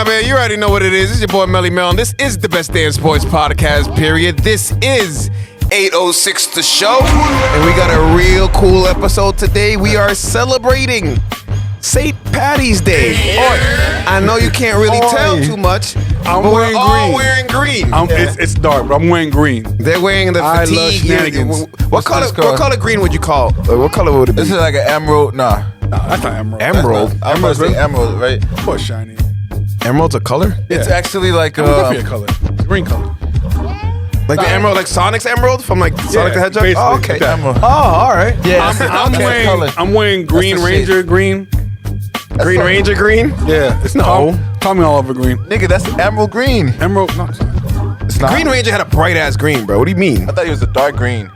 man? You already know what it is. It's your boy Melly Mel, and this is the Best Damn Sports Podcast, period. This is 806 The Show, and we got a real cool episode today. We are celebrating St. Patty's Day. Yeah. I know you can't really tell too much. We're all wearing green. It's dark, but I'm wearing green. They're wearing the fatigue. I love shenanigans. What color green would you call? What color would it be? This is like an emerald. Nah, that's not emerald. Emerald? I'm going to say emerald, right? What's shiny? Emerald's a color? It's actually like a color. It's a green color. Like the emerald, like Sonic's emerald from like Sonic the Hedgehog? Basically. Oh, okay. Emerald. Oh, all right. Yeah, I'm wearing Green Ranger green. Green Ranger green? Yeah, it's Tommy all over green. Nigga, that's emerald green. Emerald, no, it's not. It's not. Green Ranger had a bright ass green, bro. What do you mean? I thought it was a dark green.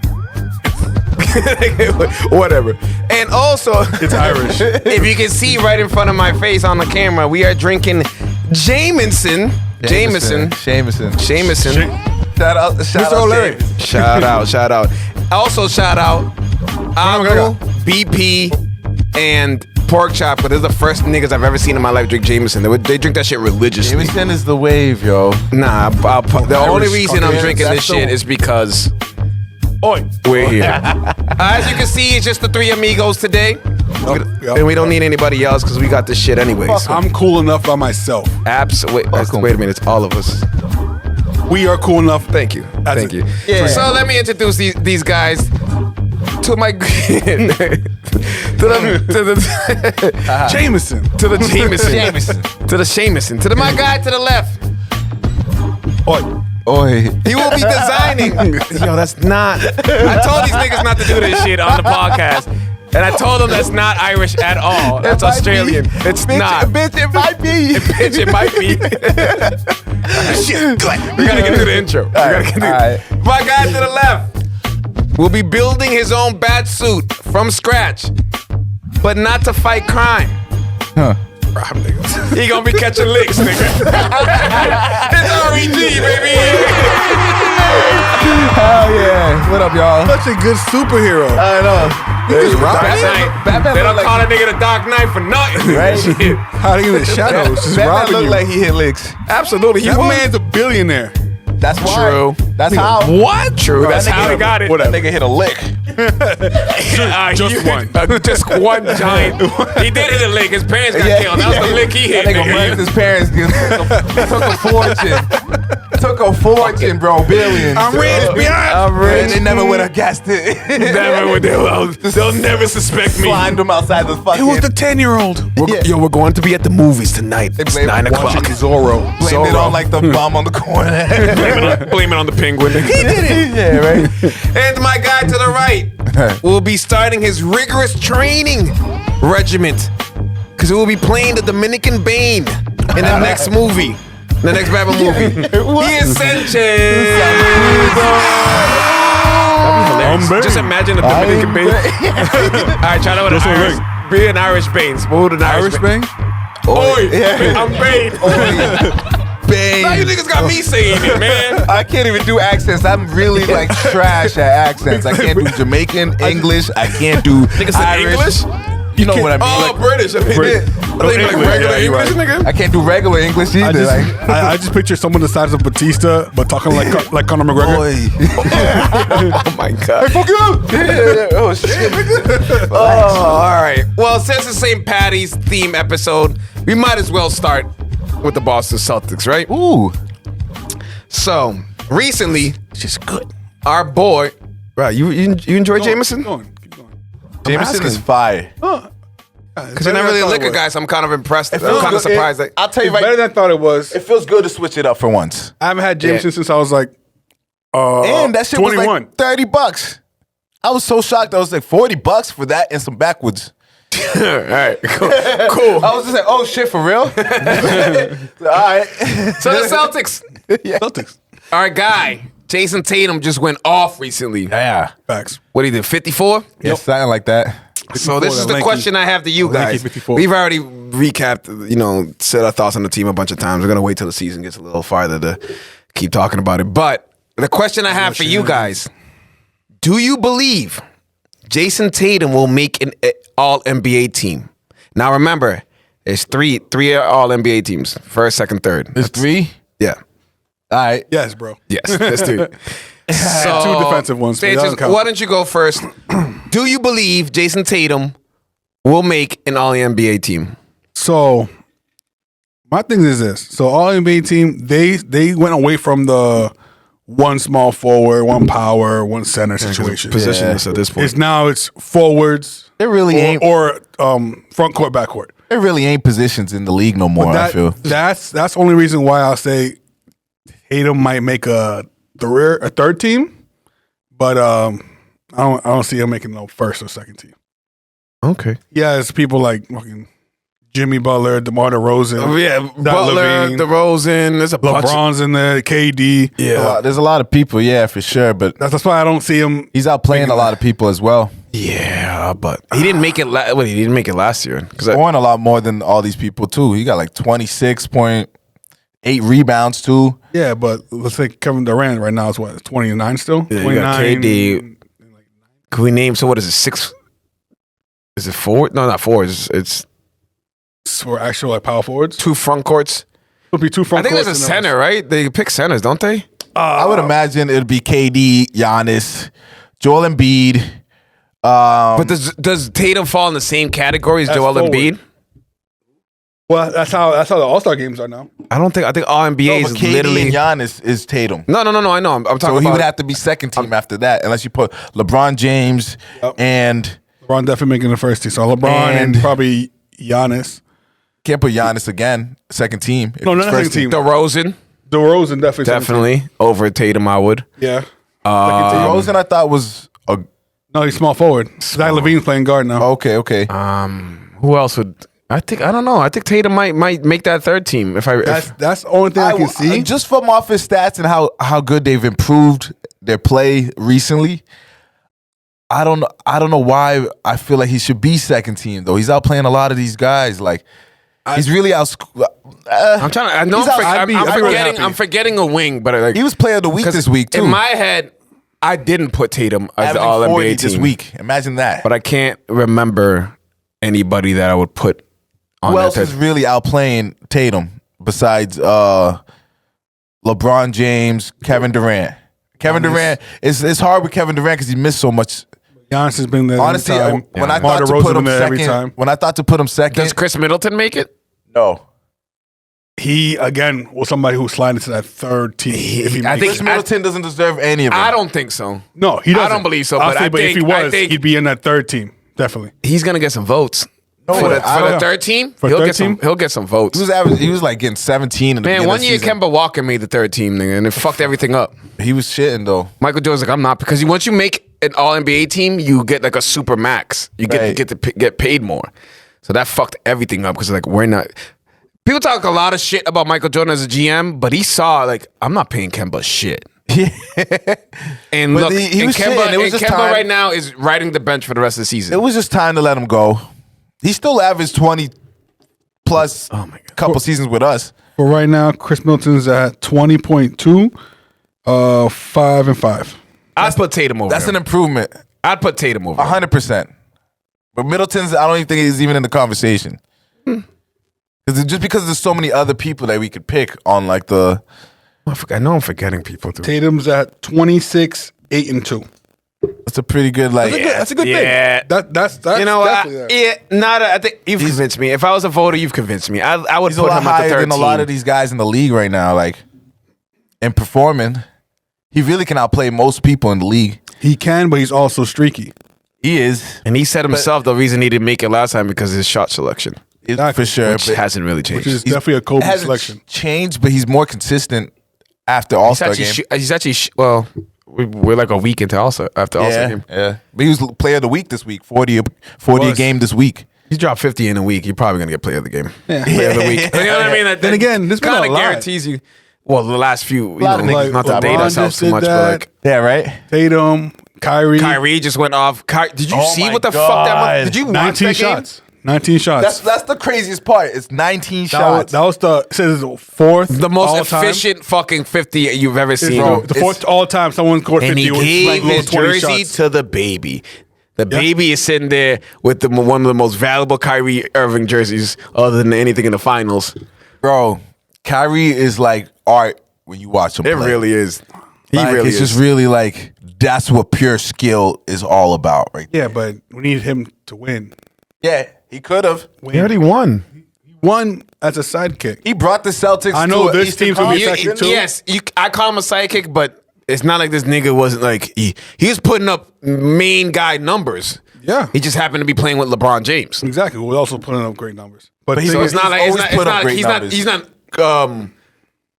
Whatever. And also, it's Irish. If you can see right in front of my face on the camera, we are drinking Seamuson. Shout out, James. Shout out. Also shout out Agu, BP, and Pork Chop, but they're the first niggas I've ever seen in my life drink Jameson. They drink that shit religiously. Jameson is the wave, yo. Nah, the only reason I'm drinking this shit is because we're here. As you can see, it's just the three amigos today. And we don't need anybody else because we got this shit anyway. So. I'm cool enough by myself. Absolutely. Wait a minute, it's all of us. We are cool enough. Thank you. Thank you. Yeah. So let me introduce these guys to my Jameson. To my guy to the left. Oi. He will be designing. Yo, that's not. I told these niggas not to do this shit on the podcast. And I told them that's not Irish at all. That's Australian. It's not. Bitch, it might be. Bitch, it might be. Shit. We gotta get through the intro. My guy to the left will be building his own bat suit from scratch, but not to fight crime. Huh. He gonna be catching licks, nigga. It's REG, baby. Hell yeah. What up, y'all? Such a good superhero. I know. Batman they don't call a nigga the Dark Knight for nothing. Right? Shit. Hiding in the shadows. Just Batman robbing looked you. like he hit licks. Absolutely. That man's a billionaire. That's why. True. That's how. What? True. Bro, That's how he got it. That nigga hit a lick. Just one. Just one giant. He did hit a lick. His parents got killed. That was the lick he hit. That nigga murdered his parents. Took a fortune. Took a fortune, bro. Billions. I'm rich, I'm rich. They never would have guessed it. Never would. They'll never suspect me. Slimed him outside the fucking. It was the 10-year-old. Yo, we're going to be at the movies tonight. It's 9 o'clock. Zorro. Blamed it on like the bomb on the corner. Blame it on the penguin. He did it. Yeah, right. And my guy to the right will be starting his rigorous training regiment because he will be playing the Dominican Bane in the next movie. The next Batman movie. He is Sanchez. Just imagine the Dominican Bane. All right, try to with an Irish. Be an Irish Bane. Smooth an Irish Bane. Oi, I'm Bane. Bane. Now you niggas got me saying it, man. I can't even do accents. I'm really like trash at accents. I can't do Jamaican, English. I can't do Irish. English? You know what I mean? Oh, like, British. I mean, like regular English, nigga. I can't do regular English either. I just picture someone the size of Batista, but talking like Conor McGregor. Oh my God. Hey, fuck you! Yeah. Oh shit. Oh, all right. Well, since it's St. Patty's theme episode, we might as well start with the Boston Celtics, right? Ooh. So recently, Just good. our boy, right? You enjoy Jameson? Keep going. Jameson is fire. Because you're not really a liquor guy, so I'm kind of impressed. I'm kind of surprised. I'll tell you It's better than I thought it was. it feels good to switch it up for once. I haven't had Jameson since I was like And that shit 21. was like $30. I was so shocked. I was like $40 for that and some backwoods. All right, cool. I was just like, oh shit, for real? All right. So the Celtics. Celtics. Our guy, Jason Tatum, just went off recently. Yeah. Facts. What he did, 54? Yeah, something like that. So this is the question I have to you guys. 54. We've already recapped, said our thoughts on the team a bunch of times. We're going to wait till the season gets a little farther to keep talking about it. But the question I have for you guys, do you believe Jason Tatum will make an all-NBA team? Now remember, It's three All NBA teams. First, second, third. It's 3? Yeah. All right. Yes, bro. Yes, that's two. So, Two defensive ones. But Sanchez, why don't you go first? Do you believe Jason Tatum will make an All NBA team? So my thing is this. So all NBA team, they went away from the one small forward, one power, one center situation. Positionless at this point. It's forwards. It really ain't. Or front court, back court. There really ain't positions in the league no more, I feel. That's the only reason why I'll say Tatum might make a third team, but I don't see him making no first or second team. Okay. Yeah, it's people like fucking Jimmy Butler, DeMar DeRozan. Oh, yeah, Butler, Levine, DeRozan. There's a bunch. LeBron's in there, KD. Yeah. There's a lot of people, yeah, for sure, but That's why I don't see him. he's outplaying a lot of people as well. Yeah, but he didn't make it. He didn't make it last year. Scoring a lot more than all these people too. He got like 26.8 rebounds too. Yeah, but let's say Kevin Durant right now is what, 29 still? Yeah, you 29. got KD. Can we name? So what is it? 6? Is it 4? No, not 4. It's For actual like power forwards. 2 front courts. It'll be 2 front I think courts. there's a center, right? They pick centers, don't they? I would imagine it'd be KD, Giannis, Joel Embiid. But does Tatum fall in the same category as Joel forward. Embiid? Well, that's how the All-Star games are now. I think all NBA but is KD literally. and Giannis is Tatum. No. I know. I'm talking So about. he would have to be second team after that, unless you put LeBron James and LeBron definitely making the first team. So LeBron and probably Giannis. can't put Giannis again, second team. No, not second team. DeRozan, DeRozan definitely. over Tatum. I would. Yeah. DeRozan, I thought was a No, he's small forward. Zach Levine's playing guard now. okay. Who else would? I don't know. I think Tatum might make that third team. If That's the only thing I can see. Just from off his stats and how good they've improved their play recently. I don't know why I feel like he should be second team though. He's outplaying a lot of these guys. Like he's really out. I'm trying to. I know. happy. I'm forgetting a wing, but like He was player of the week this week too. in my head, I didn't put Tatum as the Averaging All 40 NBA team this week. Imagine that. but I can't remember anybody that I would put on Who that else is really outplaying Tatum besides LeBron James, Kevin Durant? Kevin Durant, it's hard with Kevin Durant because he missed so much. Giannis has been there Honestly, every time. when I DeMar thought to DeRozan put him been there every second, time. when I thought to put him second, Does Chris Middleton make it? no. He again was somebody who slid into that third team. If he I makes think- it. Chris Middleton doesn't deserve any of it. I don't think so. No, he doesn't. I don't believe so, I'll but say, I but if he think- I was, think- he'd be in that third team. Definitely. He's gonna get some votes for the third team. For He'll third get some. team? He'll get some votes. He was like getting 17 in the Man, beginning one of the year season. Kemba Walker made the third team, nigga, and it fucked everything up. He was shitting though. Michael Jordan's like, I'm not, because once you make an All NBA team, you get like a super max. You Right. get to get paid more. So that fucked everything up because like we're not. People talk a lot of shit about Michael Jordan as a GM, but he saw like I'm not paying Kemba shit. And But look, he and was Kemba, shitting. It was and just Kemba time. right now is riding the bench for the rest of the season. It was just time to let him go. He still averaged 20 plus Oh my God. couple seasons with us. But right now, Chris Middleton's at 20.2, 5-5. I'd put Tatum over. That's him. an improvement. I'd put Tatum over. 100%. But Middleton's, I don't even think he's even in the conversation. Just because there's so many other people that we could pick on like the... I know I'm forgetting people too. Tatum's at 26, 8-2. It's a pretty good like... That's a good Yeah. thing. That's You know, definitely there. I think you've convinced me. If I was a voter, you've convinced me. I would He's a put lot him at the higher third than a team. lot of these guys in the league right now. Like, and performing, he really can outplay most people in the league. He can, but he's also streaky. He is. And he said himself the reason he didn't make it last time because of his shot selection, Exactly. For sure. which but hasn't really changed. Which is definitely a Kobe hasn't selection. changed, but he's more consistent after All-Star game. He's actually well, we're like a week into All-Star after All-Star game. Yeah. But he was player of the week this week, 40 a game this week. He dropped 50 in a week. You're probably gonna get player of the game. Yeah. Player of the week. You know what I mean? Then again, this been kind a of lot. guarantees you. Well, the last few, you lot know, of niggas not to dropped. date LeBron ourselves just too did much, that. but like Yeah, right? Tatum, Kyrie just went off. Did you Oh see my what the God. fuck that was? Did you watch 19 that game? shots. 19 shots. That's the craziest part. It's 19 That shots. was the it says it's fourth. The most all-time. efficient fucking 50 you've ever seen. Bro, the fourth all time someone scored And 50 he was gave like his 20 jersey shots. to the baby. The baby is sitting there with one of the most valuable Kyrie Irving jerseys, other than anything in the finals. Bro, Kyrie is like art when you watch him play. It really is. He Like, really it's is. just really like that's what pure skill is all about, right? Yeah, but we need him to win. Yeah, he could have. He already won. He won as a sidekick. He brought the Celtics. I know to this Eastern team's gonna be Conference. second too. Yes, I call him a sidekick, but it's not like this nigga wasn't like he was putting up main guy numbers. Yeah, He just happened to be playing with LeBron James. exactly. We're also putting up great numbers. But he's So it's not like always put up great he's numbers. not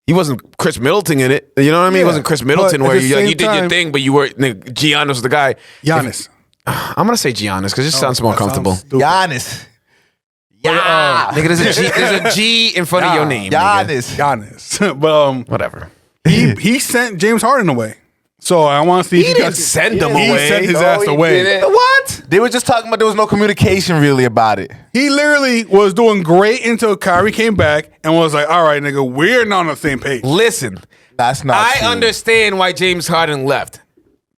he wasn't Chris Middleton in it. You know what I mean? Yeah, He wasn't Chris Middleton but at where the you same did your time- thing, but you were Giannis was the guy. Giannis. I'm gonna say Giannis because it just sounds more That comfortable. sounds stupid. Giannis. Nigga, there's a G in front of your name. nigga. Giannis. But Whatever. he sent James Harden away. So I want to see. He if you didn't guys- send him He away. sent his No, ass he away. didn't. What? They were just talking about there was no communication really about it. He literally was doing great until Kyrie came back and was like, "All right, nigga, we're not on the same page." Listen, That's not I true. understand why James Harden left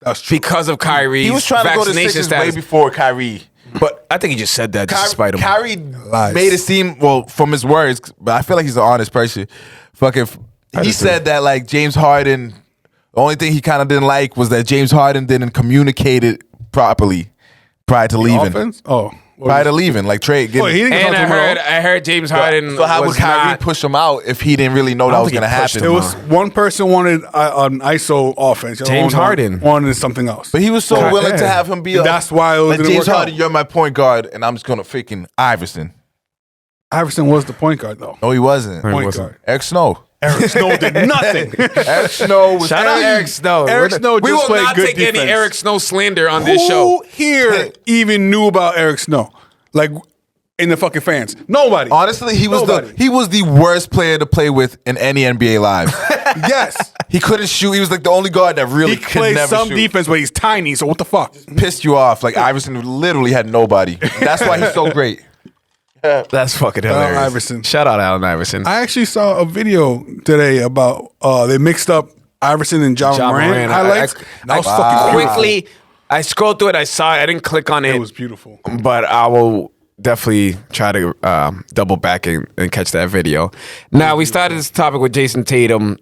That's true. because of Kyrie's He was trying to go to vaccination Sixers status. way before Kyrie. But I think he just said that just to spite him. Kyrie Lies. made it seem, well, from his words, but I feel like he's an honest person. He said that like James Harden, the only thing he kind of didn't like was that James Harden didn't communicate it properly prior to leaving. Offense? Oh. Prior to leaving, like trade. Oh, he didn't And talk to him at all. I heard James Harden. So how would was Kyrie not, push him out if he didn't really know that don't was think going to he pushed happen? It was one person wanted an ISO offense. The other James one Harden. wanted something else. But he was so God willing to damn. have him be a. That's why it like didn't James work Harden, out. you're my point guard, and I'm just going to freaking Iverson. Iverson was the point guard though. No, he wasn't. Right. Point wasn't. guard. Eric Snow. Eric Snow did nothing. Eric Snow was. Shout out Eric Snow. Eric Snow we just will played not good take defense. any Eric Snow slander on this Who show. here even knew about Eric Snow? Like in the fucking fans? Nobody. Honestly, he was Nobody. he was the worst player to play with in any NBA live. Yes. He couldn't shoot. He was like the only guard that really He could plays never some shoot. defense, but he's tiny. So what the fuck? Pissed you off. Like Iverson literally had nobody. That's why he's so great. That's fucking hilarious. Iverson. Shout out Allen Iverson. I actually saw a video today about they mixed up Iverson and John Morant highlights. That was fucking beautiful. Quickly, I scrolled through it. I saw it. I didn't click on it. It was beautiful. But I will definitely try to double back and catch that video. Now, we started this topic with Jason Tatum,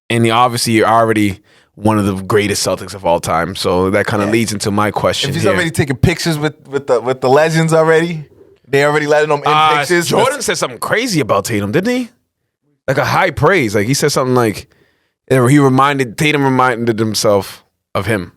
and obviously you're already one of the greatest Celtics of all time. So that kind of leads into my question If he's here. already taking pictures with the legends already, they already letting them in pictures. Jordan said something crazy about Tatum, didn't he? Like a high praise. Like he said something like Tatum reminded himself of him.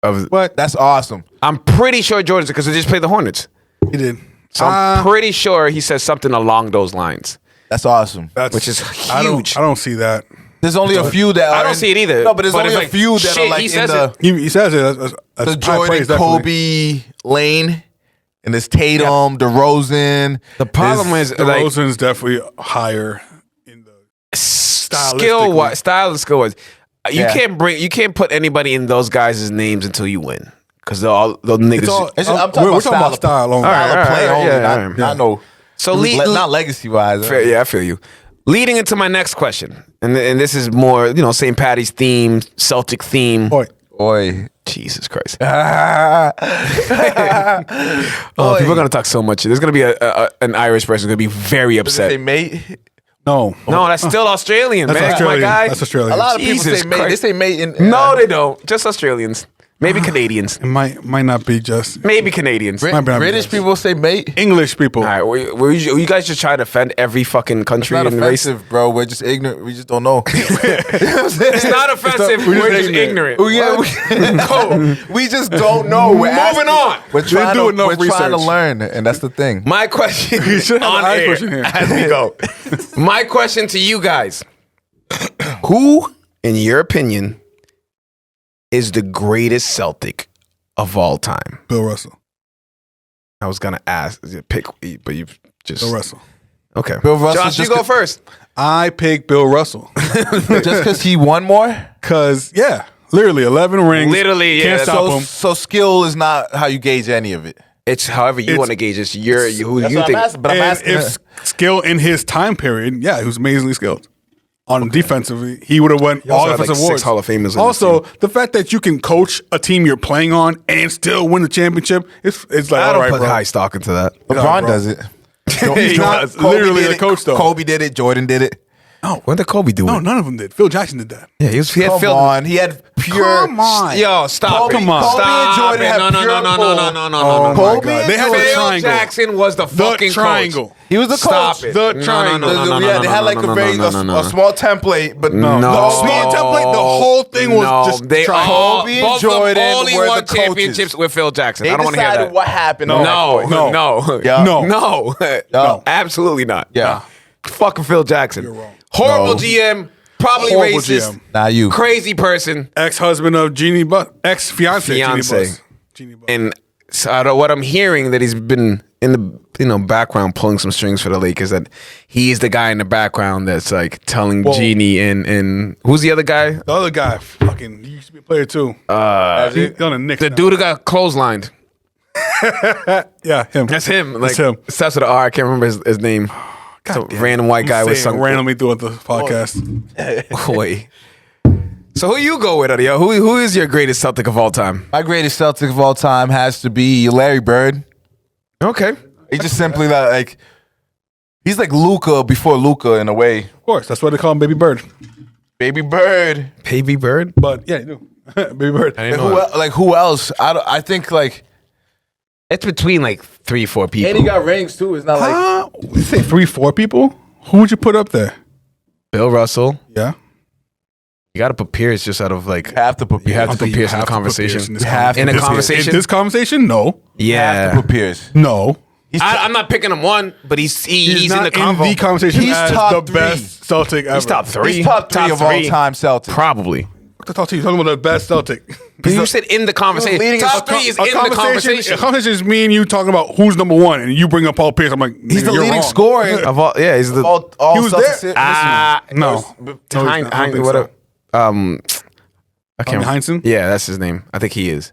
But That's awesome. I'm pretty sure Jordan said because they just played the Hornets. he did. So I'm pretty sure he said something along those lines. That's awesome. Which is I huge. don't see that. There's only a few that I are don't see it either. No, but there's only it's a like, few that shit, are like he in says the, He says it. That's the high Jordan, praise, definitely. Kobe lane, and there's Tatum, DeRozan. The problem is The like Rosen's definitely higher in the skill wise, style and skill wise. You Yeah. can't put anybody in those guys' names until you win because they'll niggas. It's all, It's just- I'm talking we're about talking about style only. Style of play only, yeah, not, yeah. not no. So not legacy wise. Yeah, I feel you. Leading into my next question, and this is more, St. Patty's theme, Celtic theme. Boy, Oi. Jesus Christ. Ah. Oh, people are going to talk so much. There's going to be an Irish person going to be very Does it say upset. mate? no. No, that's still Australian, That's man. Australian. My guy. That's Australian. A lot of people Jesus say mate. Christ. They say mate in No, they don't. Just Australians. Maybe Canadians. It might not be just Maybe Canadians. Might be not British be. people say mate. English people. All right, were you guys just trying to offend every fucking It's country not and race? offensive, bro. We're just ignorant. We just don't know. It's not offensive. We're just ignorant. We just don't know. We're Moving on. We're trying, do to, enough we're trying to research. learn, and that's the thing. My question You should have on an Irish air question here. as we go. My question to you guys: who, in your opinion, is the greatest Celtic of all time? Bill Russell. I was gonna ask, pick, but you just Bill Russell. okay. Bill Russell Josh, you just go first. I pick Bill Russell. Just because he won more. Cause literally 11 rings. Literally, yeah, Can't that's- stop So, him. so skill is not how you gauge any of it. It's however you It's- want to gauge this. Who That's you what think? I'm asking, but I'm And asking. if skill in his time period, he was amazingly skilled. on defensively. He would have won all also had, defensive like, 6 awards. Hall of Famers on his Also, the fact that you can coach a team you're playing on and still win the championship, it's like, I all don't right, put bro. hie stock into that. Yeah, LeBron bro. does it. He's not Kobe literally did the it. coach, though. Kobe did it. Jordan did it. No, When did Kobe do no, it? none of them did. Phil Jackson did that. Yeah, he had Come Phil. on. He had pure. Come on. Yo, stop Kobe- it. Come on. Kobe Stop and Jordan it. have No, no, pure no, no, pull. no, no, no, Oh, no, no. my Kobe God. and They had Jordan. the Phil triangle. Jackson was the fucking triangle. coach. He was the Stop coach. it. The No, no, triangle. no, no, no, Yeah, no, they no, had no, like no, a no, very no, no, no. a small template, but No. No. The small template, the whole thing was No, just they triangle. all, Kobe and both Jordan of them only were won the coaches. championships with Phil Jackson. They I don't want to hear decided that. what happened. on No, that no, point. no, Yeah. No. no, No. absolutely not. Yeah. Fucking Phil Jackson. You're wrong. Horrible No. GM, probably Horrible racist, GM. Not you. crazy person, Ex-husband of Jeannie Buss. Ex-fiance Jeannie Fiance. Buss. Jeannie Buss. and so I don't, what I'm hearing that he's been in the background pulling some strings for the Lakers. That he's the guy in the background that's like telling Whoa. Jeannie and who's the other guy? The other guy, fucking, he used to be a player too. He's on the Knicks The now. dude who got clotheslined. Yeah, him. That's him. Like, That's him. starts with an R. I can't remember his name. It's a random white guy with some. randomly throughout the podcast. Wait. So who you go with, Adio? Who is your greatest Celtic of all time? My greatest Celtic of all time has to be Larry Bird. Okay. He's just simply like he's like Luka before Luka in a way. Of course, that's why they call him Baby Bird. Baby Bird. Baby Bird? But yeah, you do. Baby Bird. Who else? I think like It's between like 3-4 people. and he got rings too. It's not like You say 3-4 people? Who would you put up there? Bill Russell. Yeah. You got to put Pierce just out of like. have to put You have to Pierce. put Pierce in the have to put conversation. Pierce in this You have to In a put Pierce. conversation? In this conversation? No. Have to put Pierce. No. I'm not picking him one, but he's He's in not the convo. in the conversation He's as top the three. best Celtic ever. He's top 3. He's top three of all time Celtics. Probably. What the talk to you? Talking about the best Celtic. You said in the conversation. leading Top us- 3 is A in the conversation. A conversation is me and you talking about who's number one, and you bring up Paul Pierce. I'm like, He's the you're leading wrong. scorer Of all, yeah, he's the. all He was Celtics. there. No. No, No, he's not. I don't think what so. I can't. Heinsohn? Yeah, that's his name. I think he is.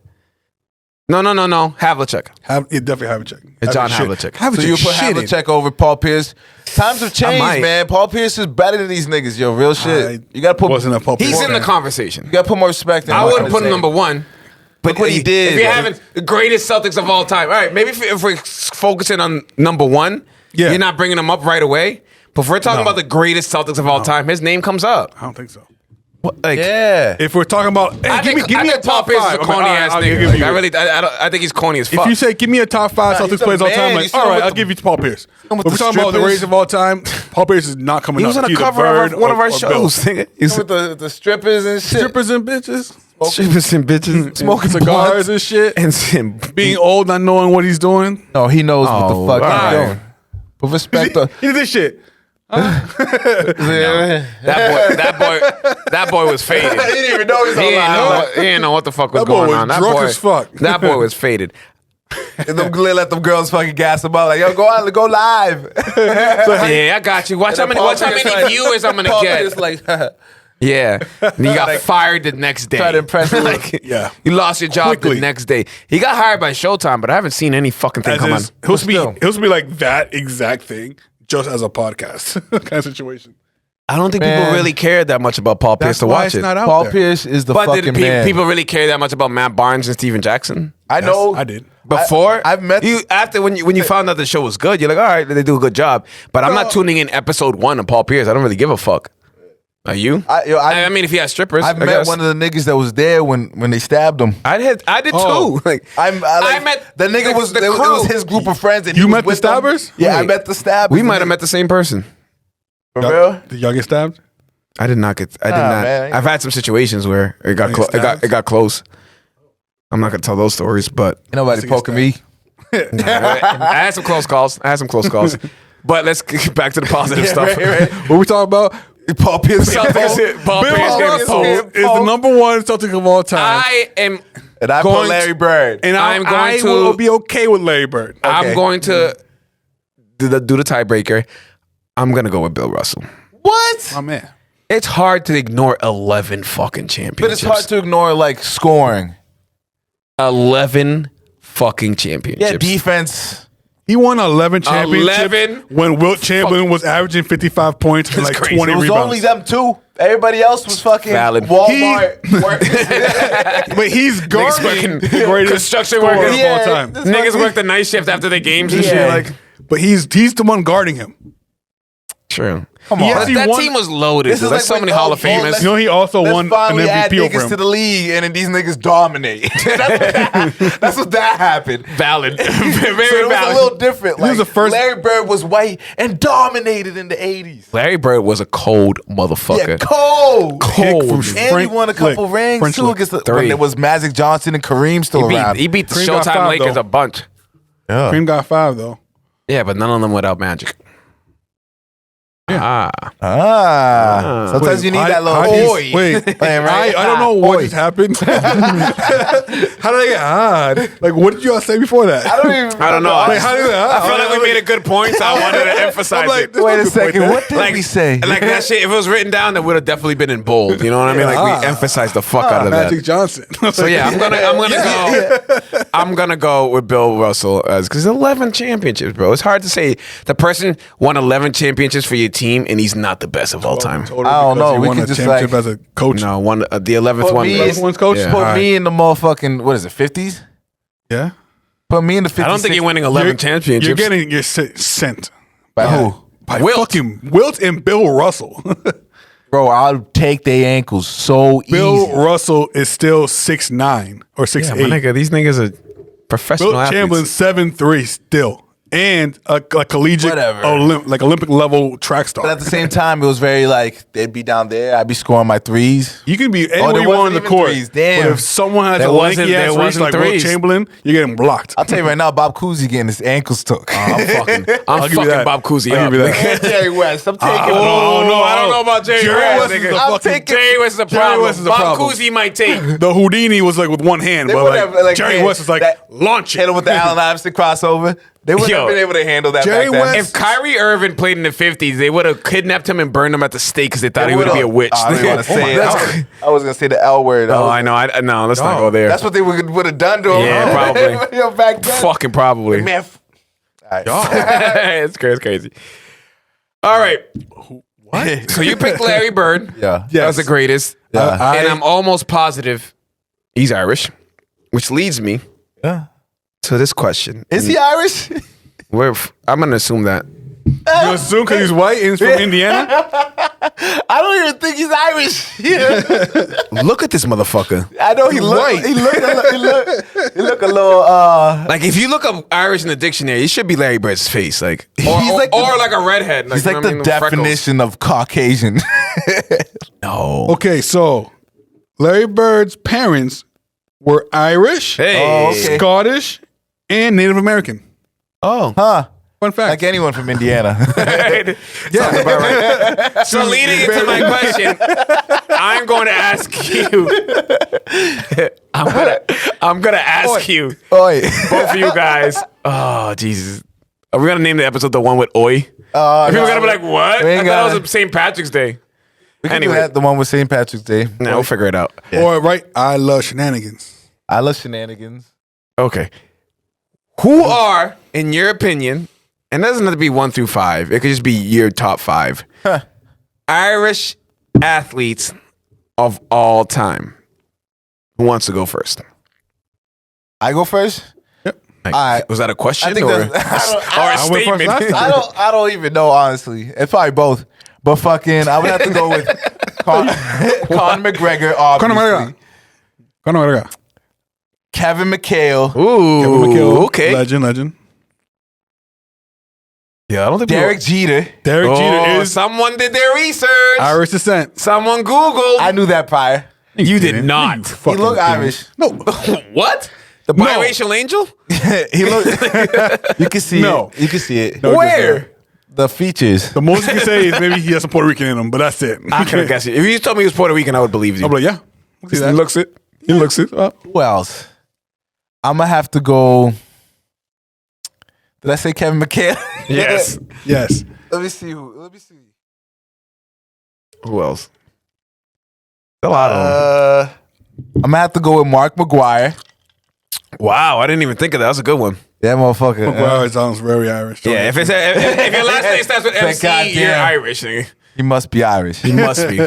No. Havlicek. You definitely have a check. It's John Havlicek. So you put Havlicek over Paul Pierce. Times have changed, might. man. Paul Pierce is better than these niggas, yo. Real shit. You gotta put. Wasn't a Paul He's Pierce in the fan. conversation. You gotta put more respect in. I what wouldn't I'm put him saying. number 1. But Look what he did. If you're having the greatest Celtics of all time, all right, maybe if we're focusing on number 1, Yeah. you're not bringing him up right away. But if we're talking No. about the greatest Celtics of all time, his name comes up. I don't think so. Like, Yeah. If we're talking about, hey, I give think, me I a think Paul top Pierce is five. a corny ass I'll nigga. give Like, you I it. really, I think he's corny as fuck. If you say, give me a top 5 he's Celtics the players all man. time, You like, see all him right, with I'll the- give you Paul Pierce. But with if we're the talking about the strippers. greatest of all time, Paul Pierce is not coming he up. was on the Either cover Bird of one of or- our or Bill. shows. Nigga. He's With the strippers and shit. Strippers and bitches. strippers and bitches, Smoking cigars and shit. and Being old, not knowing what he's doing. No, he knows what Oh, the fuck all he's right. doing. Put respect on. He did this shit. that boy was faded. He didn't even know he was He didn't know, alive. he didn't know what the fuck was That boy going was on. That drunk boy, as fuck. That boy was faded. And them let them girls fucking gas him out like, yo, go on, go live. Yeah, I got you. Watch how many viewers I'm gonna get. Just like Yeah, and he got Like, fired the next day. try to impress him. Like, Yeah. you lost your job Quickly. the next day. He got hired by Showtime, but I haven't seen any fucking thing As come on. is, he'll still. be like that exact thing, just as a podcast kind of situation. I don't think Man. people really cared that much about Paul Pierce That's to why watch it's it. not out Paul there. Pierce is the But fucking did man. people really care that much about Matt Barnes and Steven Jackson? I know. I did. Before I've met you after when you found out the show was good, you're like, all right, they do a good job. But I'm not tuning in episode 1 of Paul Pierce. I don't really give a fuck. Are you? I mean, if he has strippers, I've I met guess. one of the niggas that was there when they stabbed him. I did Oh. too. Like I met the nigga was the it crew. was his group of friends. And You he was met the with them. stabbers? Yeah, I Wait. met the stabbers. We might have met the same person. For real. Did y'all get stabbed? I did not get. I did Nah, not. man. I've had some situations where it got You close. get stabbed? It got close. I'm not gonna tell those stories, but Ain't nobody Nigga poking me. I had some close calls. But let's get back to the positive stuff. What we talking about? Paul Pierce. Celtics hit Paul Bill Pierce getting Russell posed. is the number one Celtic of all time. I am. And I Going put Larry Bird. and I'm going I to- will be okay with Larry Bird. I'm Okay. going to do the tiebreaker. I'm gonna go with Bill Russell. What? My man. It's hard to ignore 11 fucking championships. But it's hard to ignore like scoring. 11 fucking Yeah, championships. defense. He won 11 championships 11? when Wilt Chamberlain was averaging 55 points and like crazy. 20 It was rebounds. only them two. Everybody else was fucking Valid. Walmart. But he's guarding working- the greatest construction scorer workers. of all time. Niggas work the night shift after the games and shit. Yeah. Like, But he's the one guarding him. true. Come He on. actually That won- team was loaded. This is There's like so when many Hall of all- all Famers. let's- You know, he also Let's won an finally add MVP niggas over to him. the league, and then these niggas dominate. That's what that happened. Valid. Very So it was valid. a little different. Like, was the first- Larry Bird was white and dominated in the 80s. Larry Bird was a cold motherfucker. Yeah, cold. Cold. From And he Frank won a couple Lick. rings French too Lick. against the, Three. when there was Magic Johnson and Kareem still around. He beat the Kareem got Showtime 5 Lakers though. a bunch. Yeah. Cream got 5 though. Yeah, but none of them without Magic. Yeah. Sometimes you need that little how do you- oi. Wait, Playing right. I don't know what Oi. just happened. How did I get odd? Like, what did you all say before that? I don't know. Like, how did I? I feel like we made a good point, so I wanted to emphasize I'm like, it. this Wait a was good point second. there. What did we say? Like that shit, if it was written down, that would have definitely been in bold. You know what I mean? Like we emphasized the fuck out of Magic that. Johnson. So yeah, I'm gonna go with Bill Russell as because 11 championships, bro. It's hard to say the person won 11 championships for your team and he's not the best of all time. I don't know. He We won could a just, championship like- as a coach. No, the 11th Put one. me Eleventh one's coach? Yeah. Put All me in the motherfucking, what is it, 50s? Yeah. Put me in the 50s. I don't think you're winning 11 championships. You're getting your sent By who? by Wilt. fucking Wilt and Bill Russell. Bro, I'll take their ankles so Bill easy. Russell is still 6'9" or 6'8". Yeah, my nigga, these niggas are professional Bill athletes. Chamberlain 7'3" still, and a collegiate Whatever. Olympic level track star. But at the same time, it was very like, they'd be down there, I'd be scoring my threes. You can be anywhere there you want on wasn't the even court. threes. Damn. But if someone has There a wasn't- lanky there ass reach wasn't like Wilt threes. Chamberlain, you're getting blocked. I'll tell you right now, Bob Cousy getting his ankles took. I'm I'll fucking give you that. Bob Cousy I'll up. give you that. And Jerry West. I'm taking Oh, no, I don't know about Jerry West, West is nigga. the I'm fucking- taking Jerry West is a Jerry problem. West is a Bob problem. Cousy might take. The Houdini was like with one hand, They but would like, have, like, Jerry had West is like that- launch Hit it. him with the Allen Iverson crossover. They wouldn't Yo, have been able to handle that Jerry back then. West- If Kyrie Irving played in the 50s, they would have kidnapped him and burned him at the stake because they thought They he would be a would've- witch. I didn't want to say it. That's- I was going to say the L word. Oh, I know. No, let's not go there. That's what they would have done to him. Yeah, probably. Yo, back then. Fucking probably. Man, all right. It's crazy. All right. What? So you picked Larry Bird. Yeah. Yes. As the greatest. Yeah. And I'm almost positive he's Irish, which leads me Yeah. to this question. Is he Irish? I'm going to assume that. You assume because he's white and he's from Indiana? I don't even think he's Irish. Look at this motherfucker. I know he look. White. He look a little. Like, if you look up Irish in the dictionary, it should be Larry Bird's face. Like, He's or like the- a redhead. He's you like know the what I mean? Freckles. definition of Caucasian. No. Okay, so Larry Bird's parents were Irish, Hey. Oh, okay. Scottish, and Native American. Oh. Huh? Fun fact. Like anyone from Indiana. Sounds about right. So leading into my question, I'm going to ask you. I'm gonna ask you, Oi. both of you guys. Oh Jesus, are we gonna name the episode the one with Oi? People no, gonna be like, what? we I ain't thought it gotta- was St. Patrick's Day. We can do Anyway. that, the one with St. Patrick's Day. No, we'll figure it out. Or right, I love shenanigans. I love shenanigans. Okay. Who are, in your opinion, and it doesn't have to be 1 through 5. It could just be your top 5 Irish athletes of all time. Who wants to go first? I go first. Like, All right. was that a question I think or, that's- or a I went first last statement? time. I don't even know, honestly. It's probably both. But fucking, I would have to go with Conor McGregor, obviously. Conor McGregor. Kevin McHale, Ooh, Kevin McHale. okay. Legend. Yeah, I don't think Derek Jeter. Derek Jeter is someone did their research. Irish descent. Someone Googled. I knew that prior. you did didn't. not. You He fucking looked didn't. Irish. No. What? The No. biracial angel? He looked. You can see No. it. You can see it. No, he Where? doesn't. The features. The most you can say is maybe he has some Puerto Rican in him, but that's it. I could have guessed it. If you told me he was Puerto Rican, I would believe you. I'm like, yeah. See He that? looks it. He looks it. Who else? I'm gonna have to go. Did I say Kevin McHale? Yes. Yes. Let me see who. Who else? A lot of them. I'm gonna have to go with Mark McGuire. Wow, I didn't even think of that. That was a good one. That motherfucker. McGuire sounds very Irish. Yeah, if your last name starts with MC, goddamn. you're Irish, nigga. He must be Irish. He must be.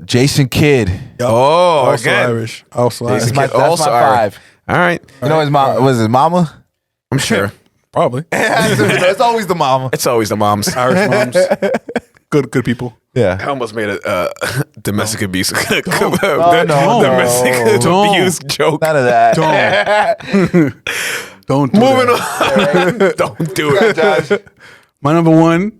Jason Kidd. Yep. Oh, also again. Irish. Also Jason Irish. Kidd. That's my Irish. 5. All right. You know his mom? Was his mama? I'm sure. Probably. It's always the mama. It's always the moms. Irish moms. Good people. Yeah. I almost made a domestic abuse. Domestic Don't. abuse joke. None of that. Don't do Moving that. on. Don't do it. Josh. My number 1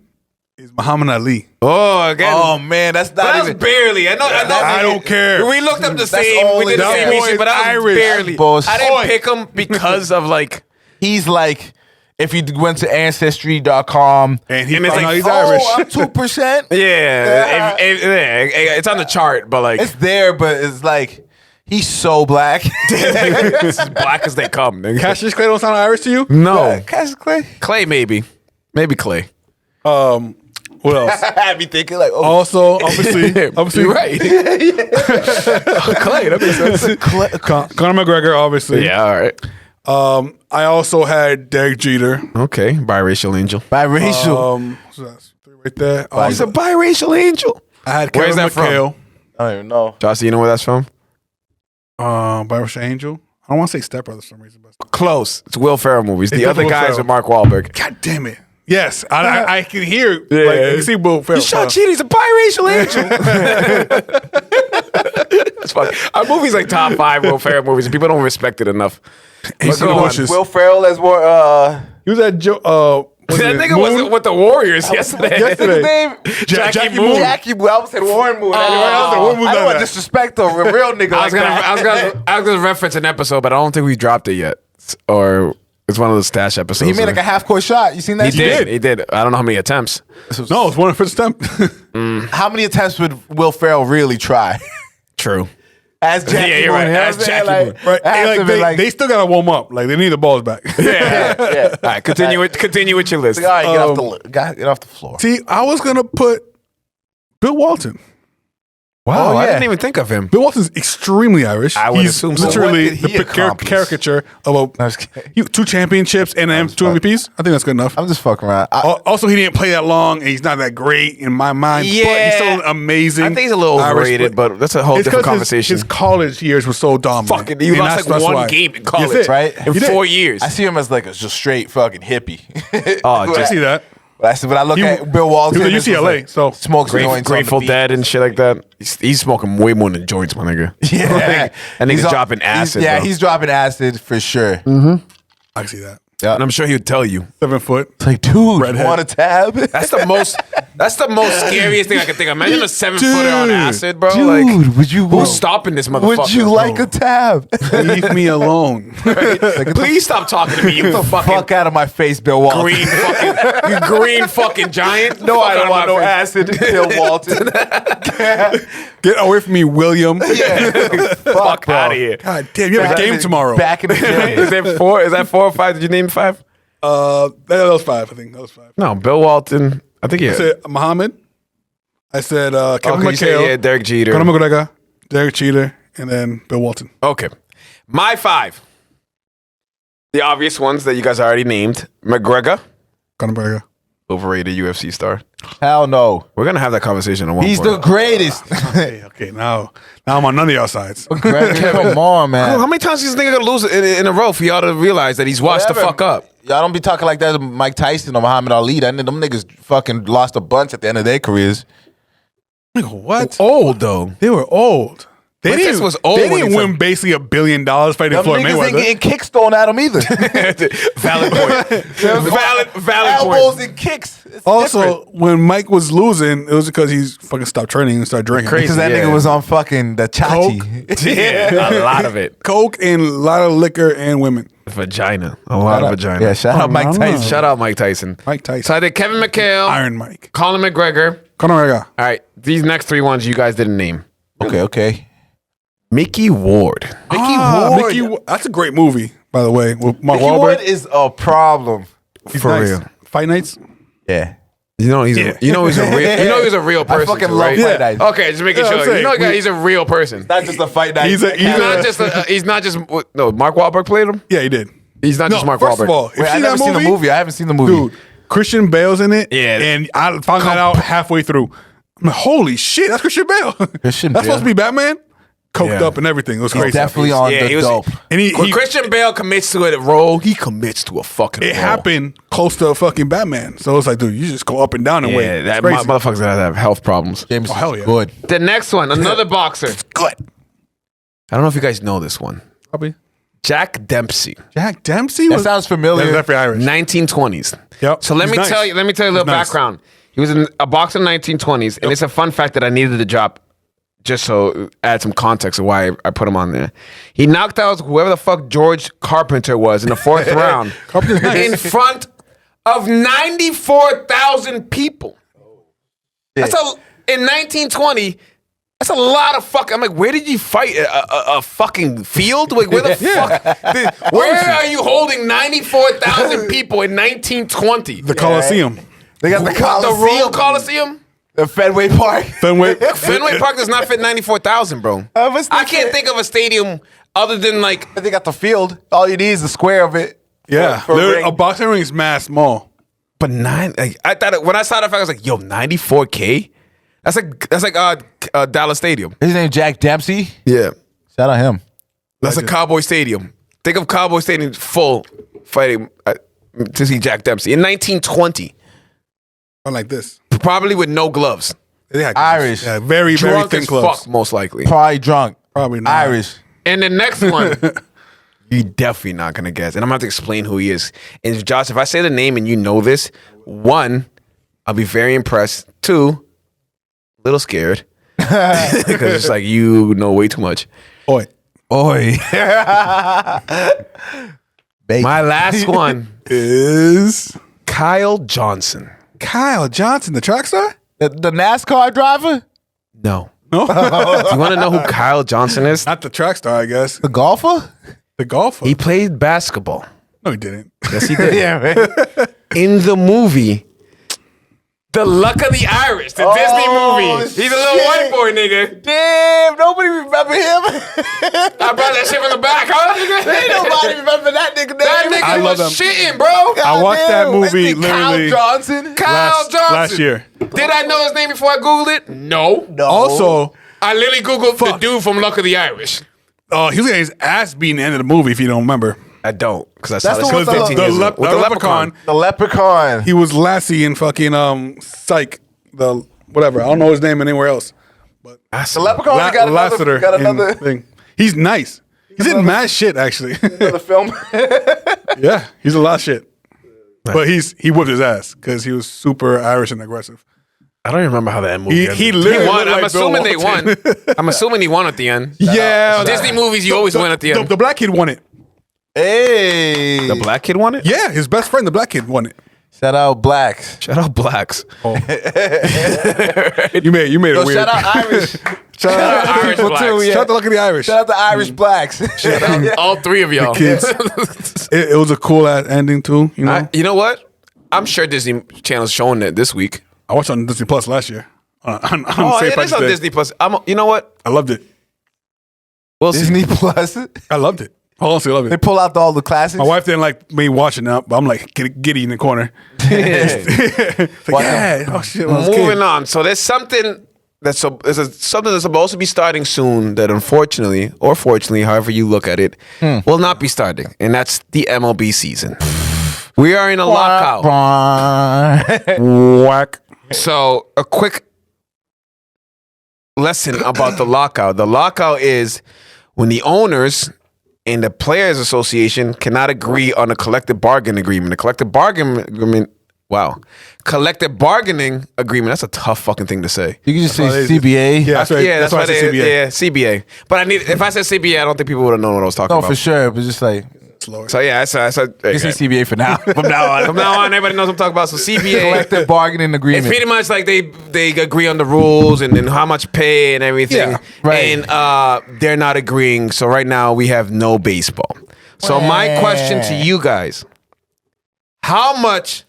is Muhammad Ali. Oh, again. Oh man, that's not That's even. barely. I know. I don't care. We looked up the That's same. We only did the that same boy research, but I was Irish. barely. Bullshit. I didn't pick him because of like. He's like, if you went to Ancestry.com And he's And it's like, like, no, he's oh, Irish. I'm 2%. Yeah, it's on the chart, but like It's there, but it's like he's so black. it's as black as they come. Nigga. Cassius Clay don't sound Irish to you? No, Cassius Clay. Clay maybe Clay. What else? I'd be thinking like, oh, Also, obviously, You're right. Clay, that makes sense. Conor McGregor, obviously. Yeah, all right. I also had Derek Jeter. Okay, biracial angel. biracial. So that's 3 right there. He's a biracial angel. I had Where's Kevin that from? McHale. I don't even know. Josh, you know where that's from? Biracial Angel. I don't want to say Step Brothers for some reason. But Close. It's Will Ferrell movies. The It's other Will guys Ferrell. with Mark Wahlberg. God damn it. Yes, I can hear. Yeah. Like, I can see Will Ferrell. You shot Cheetah. He's a biracial angel. That's funny. Our movie's like top 5 Will Ferrell movies, and people don't respect it enough. He's Go in the on. bushes. Will Ferrell as more. He was at Joe. That nigga was with the Warriors yesterday. Yesterday. Name? Jackie Moon. Jackie Moon. I almost said Warren Moon. Warren Moon's I don't not want that. to disrespect a real nigga I like was gonna, that. I was gonna reference an episode, but I don't think we dropped it yet, or it's one of the stash episodes. He made like a half-court shot. You seen that? He did. He did. I don't know how many attempts. No, it's one of the first attempt. How many attempts would Will Ferrell really try? True. As Jackie Yeah, you're Moon. right. You know As what I'm saying? Jackie Like, Moon. Right. has to be like- They still got to warm up. Like, they need the balls back. Yeah. yeah. All right. Continue with your list. All right, get off the floor. See, I was going to put Bill Walton. Wow. Oh, I yeah. didn't even think of him. Bill Walton's extremely Irish. I would He's assume so. literally What did he the accomplish? caricature of No, I'm just kidding. 2 championships and two fucking- MVPs. I think that's good enough. I'm just fucking around. Also, he didn't play that long, and he's not that great in my mind. But Yeah. he's still amazing. I think he's a little Irish overrated, player. but that's a whole It's different 'cause conversation. His college years were so dominant. Fucking, he And lost like one why. game in That's college, it. right? In He did. 4 years. I see him as like a just straight fucking hippie. Oh, I see that. When I look He- at Bill Walton, he was at it's just UCLA, like, so smokes joints on the Grateful beach. Dead and shit like that. He's smoking way more than joints, my nigga. Yeah, That nigga's He's on- dropping acid. Yeah, bro. he's dropping acid for sure. I can see that. and I'm sure he would tell you. 7 foot. It's like, dude, Redhead. you want a tab? That's the most. That's the most scariest thing I can think of. Imagine a 7-footer on acid, bro. Dude, like, would you? who's stopping this motherfucker? Would you like a tab? Leave me alone. Please stop talking to me, you fucking Fuck out of my face, Bill Walton. you green fucking giant. No, I Fuck don't out want of no my face. acid, Bill Walton. Get away from me, William. Fuck out of here. God damn, you have a game tomorrow. Back in the day. Is that 4? Is that 4 or 5? Did you name 5? That was 5, I think. That was 5. No, Bill Walton. I think I yeah. said Muhammad. I said Kevin Okay, you said, McHale. yeah, Derek Jeter. Conor McGregor, Derek Jeter, and then Bill Walton. Okay. My 5. The obvious ones that you guys already named. McGregor, Conor McGregor. overrated UFC star. Hell no. We're gonna have that conversation at one He's point. the greatest. Okay, now I'm on none of y'all sides. Greg, come on, man. How many times is this nigga gonna lose in a row for y'all to realize that he's washed the Whatever. fuck up? Y'all don't be talking like that to Mike Tyson or Muhammad Ali. Them niggas fucking lost a bunch at the end of their careers. Nigga, what? Old though. They were old. They Mike didn't, Tyson was old they when didn't he win took- basically $1 billion fighting Them Floyd niggas ain't Mayweather. getting kicks thrown at them either. Valid point. valid Elbows point. and kicks. It's Also, different. when Mike was losing, it was because he's fucking stopped training and started drinking. Crazy. Because that Yeah. nigga was on fucking the chachi. Yeah, a lot of it. Coke and a lot of liquor and women. Vagina. A lot of vagina. Yeah, shout out Mike no, no. Tyson. Shout out Mike Tyson. Mike Tyson. So I did Kevin McHale, Iron Mike. Conor McGregor. Conor McGregor. All right, these next 3 ones you guys didn't name. Okay. Mickey Ward. Mickey Ward. That's a great movie, by the way, with Mark Mickey Ward Wahlberg. is a problem. He's For nice. real. Fight Nights. Yeah. You know he's a real person. I fucking too, love right? fight nights. Okay, just making Yeah, I'm sure. saying, You know, he's a real person. Not just a fight night. He's Not just. No, Mark Wahlberg played him. Yeah, he did. He's not just Mark first Wahlberg. of all, if Wait, you I never seen the movie. I haven't seen the movie. Dude, Christian Bale's in it. Yeah. And I found that out halfway through. I'm like, holy shit, that's Christian Bale. Christian That's Bale. supposed to be Batman? Coked Yeah. up and everything. It was He's crazy. definitely on Yeah, the he was- dope. And When Christian Bale commits to a role, he commits to a fucking it role. happened close to a fucking Batman. So it's like, dude, you just go up and down and wait. Yeah, It's that crazy. motherfucker's gonna have health problems. James hell yeah. good. The next one, another boxer. Good. I don't know if you guys know this one. Probably. Jack Dempsey, Jack Dempsey That was sounds familiar. That's definitely Irish. 1920s. Yep. So let He's me nice. tell you a little He's nice. background. He was a boxer in the 1920s, and it's a fun fact that I needed to drop just so add some context of why I put him on there. He knocked out whoever the fuck George Carpenter was in the fourth round Carpenter's nice. in front of 94,000 people. That's in 1920. That's a lot of fuck. I'm like, where did you fight? A fucking field? Like, where the fuck? Where are you holding 94,000 people in 1920? The Coliseum. They got the The Royal Coliseum. Coliseum? The Fenway Park. Fenway. Fenway Park does not fit 94,000, bro. I can't think of a stadium other than like. They got the field. All you need is the square of it. Yeah. For a There- ring. a boxing ring is mad small. But I thought when I saw that fact, I was like, yo, 94K? That's like Dallas Stadium. His name Jack Dempsey. Yeah. Shout out him. That's a Cowboy Stadium. Think of Cowboy Stadium full fighting to see Jack Dempsey in 1920. Not like this. Probably with no gloves. They had gloves. Irish. Yeah, very, very Drunk thin as gloves. fuck, most likely. Probably drunk. Probably not. Irish. And the next one, you're definitely not going to guess. And I'm going to have to explain who he is. And Josh, if I say the name and you know this, one, I'll be very impressed. Two, a little scared. Because it's like you know way too much. Oi. Oi. My last one, Is Kyle Johnson. Kyle Johnson, the track star? The NASCAR driver? No. No. Do you want to know who Kyle Johnson is? Not the track star, I guess. The golfer? The golfer. He played basketball. No, he didn't. Yes, he did. Yeah, man. In the movie, The Luck of the Irish, the Disney movie. He's a little shit. white boy, nigga. Damn, nobody remember him. I brought that shit from the back, huh? Ain't nobody remember that nigga. That name. nigga I love was them. shitting, bro. I watched that Goddamn, movie isn't it literally Kyle Johnson. Kyle Johnson. last year. Did I know his name before I Googled it? No. Also, I literally Googled the Fuck. dude from Luck of the Irish. he was getting his ass beat in the end of the movie, if you don't remember. I don't, because I saw That's this the one shit with 15 the- years the ago. With the leprechaun. The leprechaun. He was Lassie in fucking Psych. The whatever. I don't know his name anywhere else. The leprechaun got Lassiter got in another thing. He's nice. He's in mad shit, actually. film. Yeah, he's a lot of shit. But he whipped his ass because he was super Irish and aggressive. I don't even remember how that movie He ended. literally won. looked I'm like Bill assuming they won. Walton. I'm assuming he won at the end. Yeah, Disney movies, you always win at the end. The black kid won it. Hey. The black kid won it? Yeah, his best friend, the black kid, won it. Shout out blacks. Shout out blacks. You made it Yo, weird. shout out Irish. Shout out Irish people blacks. too, yeah. Shout out to Luck of the Irish. Shout out the Irish blacks. All three of y'all. Kids. It was a cool ass ending too. You know, You know what? I'm sure Disney Channel's showing it this week. I watched it on Disney Plus last year. On Oh, St. it is Patrick's on Day. Disney Plus. You know what? I loved it. We'll see. Disney Plus. I loved it. I honestly love They it. pull out all the classics. My wife didn't like me watching that, but I'm like giddy in the corner. It's like, yeah. Oh shit. when I was a kid. Moving on. So there's something something that's supposed to be starting soon that unfortunately, or fortunately, however you look at it, will not be starting. And that's the MLB season. We are in a lockout. Whack. So a quick lesson about the lockout. The lockout is when the owners and the Players Association cannot agree on a collective bargaining agreement. A collective bargaining agreement. Wow. Collective bargaining agreement. That's a tough fucking thing to say. You can just say why they- CBA. Yeah, that's right. Yeah, That's why I said CBA. Yeah, CBA. But if I said CBA, I don't think people would have known what I was talking No, about. for sure. But just like, Slower. So yeah, I said you say CBA for now. From now on. from now on, everybody knows what I'm talking about. So CBA. Collective bargaining It's agreement. pretty much like they agree on the rules and how much pay and everything. Yeah, right. And they're not agreeing. So right now we have no baseball. So my question to you guys, how much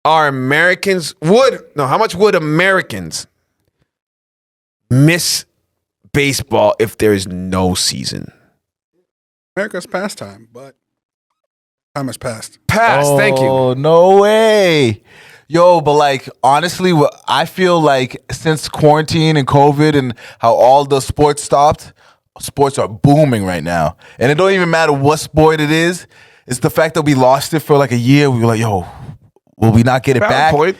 how much would Americans miss baseball if there is no season? America's pastime, but time has passed. Thank you. Oh, no way. Yo, but like, honestly, I feel like since quarantine and COVID and how all the sports stopped, sports are booming right now. And it don't even matter what sport it is. It's the fact that we lost it for like a year. We were like, yo, will we not get it back? Point.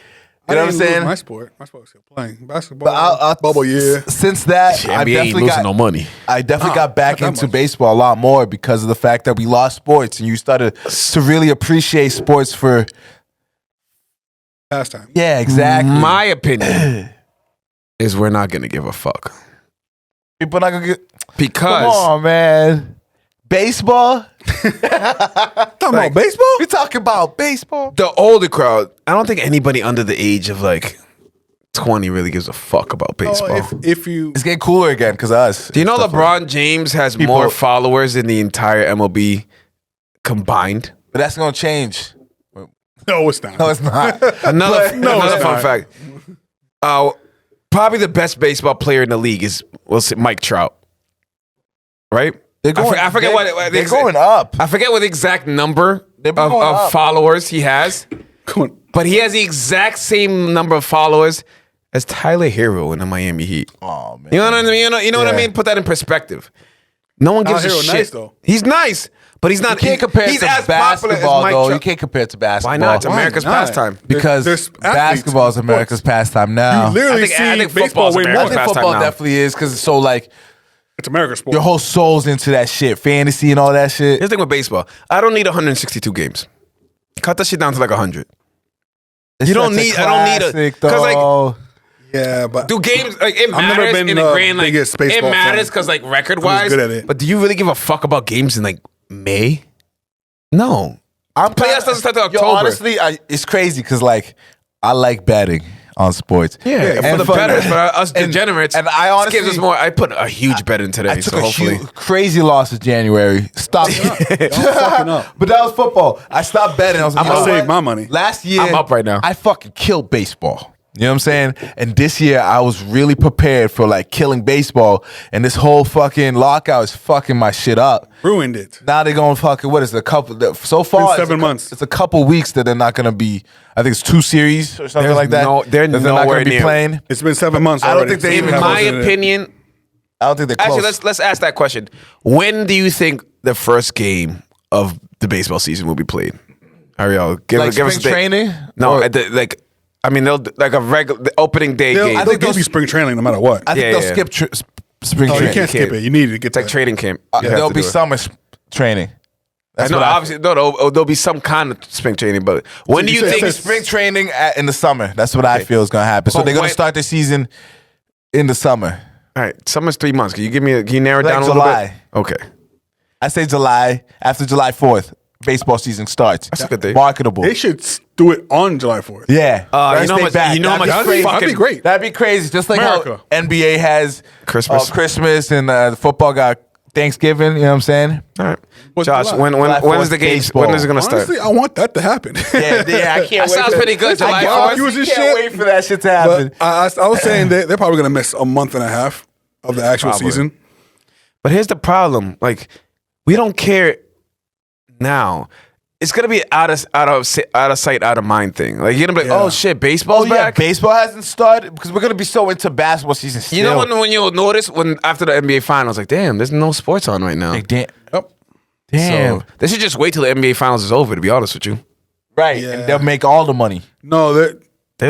You know what I'm saying? My sport was still playing basketball. Bubble year. Since that, NBA I ain't definitely losing got no money. I definitely got back not that into much. baseball a lot more because of the fact that we lost sports and you started to really appreciate sports for. Pastime. Yeah, exactly. My opinion is we're not going to give a fuck. People not gonna get. Because Come on, man. Baseball. Talking about baseball? We talking about baseball. the older crowd, I don't think anybody under the age of like 20 really gives a fuck about baseball. If you It's getting cooler again because of us. Do you know LeBron James has more followers than the entire MLB combined? But that's gonna change. no, it's not. No, it's not. Another it's fun not. fact. Probably the best baseball player in the league is, we'll say, Mike Trout. Right? They're going. I forget what they're going up. I forget what the exact number They're going of up. followers he has, Come on. but he has the exact same number of followers as Tyler Hero in the Miami Heat. Oh man. You know what I mean? You know what I Yeah. mean? Put that in perspective. No one gives a Hero shit. nice, though. He's nice, but he's not. You can't compare it he's to as popular as basketball, Mike though. Trout. You can't compare it to basketball. Why not? It's Why America's not? pastime. Because There's athletes basketball is in America's pastime now. You literally I think see baseball football's way I more. America's think pastime football now. definitely is because it's so like It's America's sport. your whole soul's into that shit, fantasy and all that shit. Here's the thing with baseball. I don't need 162 games. Cut that shit down to like 100. You don't need. I don't need a. Because like, Yeah, but do games like it I've never matters been in the the grand like biggest it baseball matters fan. because like record wise. good at it. But do you really give a fuck about games in like May? No. I'm Playoffs doesn't start till Yo, October. honestly, it's crazy because like I like betting on sports. Yeah, for And the betters, for us degenerates, and I this honestly gives us more. I put a huge bet in today, I took so a hopefully. huge, crazy loss in January. Stop. y'all fucking up. But that was football. I stopped betting. I was like, I'm gonna you know save what? my money. Last year, I'm up right now. I fucking killed baseball. You know what I'm saying? And this year, I was really prepared for like killing baseball. And this whole fucking lockout is fucking my shit up. Ruined it. Now they're going fucking, what is it, so far, Been 7 months. It's a couple weeks that they're not going to be, I think it's 2 series or something There's like that. they're that nowhere not gonna be near. playing. It's been 7 months. I don't already. think they So even In have my us in it. opinion, I don't think they're close. actually, let's ask that question. When do you think the first game of the baseball season will be played? Ariel, give like us spring a date. training? No, Or- at the, I mean, they'll like a regular the opening day game. I think they'll be spring training no matter what. I think Yeah, they'll yeah. skip spring Oh, you training. can't skip it. You need to get It's like that. trading camp. You have There'll to be do it. summer training. I know, what obviously, there'll be some kind of spring training, but when do you you say- think? it says Spring training in the summer. That's what I feel is going to happen. So But they're going when- to start the season in the summer. All right, summer's 3 months. Can you give me? Can you narrow it Like down a July. little bit? Okay, I say July. After July 4th, baseball season starts. That's a good day. Marketable. They should do it on July 4th. Yeah. you know how much- you know how much That'd be fucking- great. That'd be crazy. Just like America. how NBA has Christmas. Christmas and the football got Thanksgiving. You know what I'm saying? all right. What's Josh, July? when July when is 4th the game? baseball. When is it going to start? Honestly, I want that to happen. Yeah, I can't That sounds pretty good. July I 4th. barbecues and can't shit. wait for that shit to happen. But I was saying they're probably going to miss a month and a half of the actual Probably. season. But here's the problem: like, we don't care now. It's gonna be out of sight, out of mind thing. Like you're gonna be like, Yeah. oh shit, baseball's Oh yeah, back. baseball hasn't started because we're gonna be so into basketball season. Still. You know when you'll notice when after the NBA finals, like, damn, there's no sports on right now. Like, damn, Yep. damn, So they should just wait till the NBA finals is over. To be honest with you, right? Yeah. And they'll make all the money. No, they're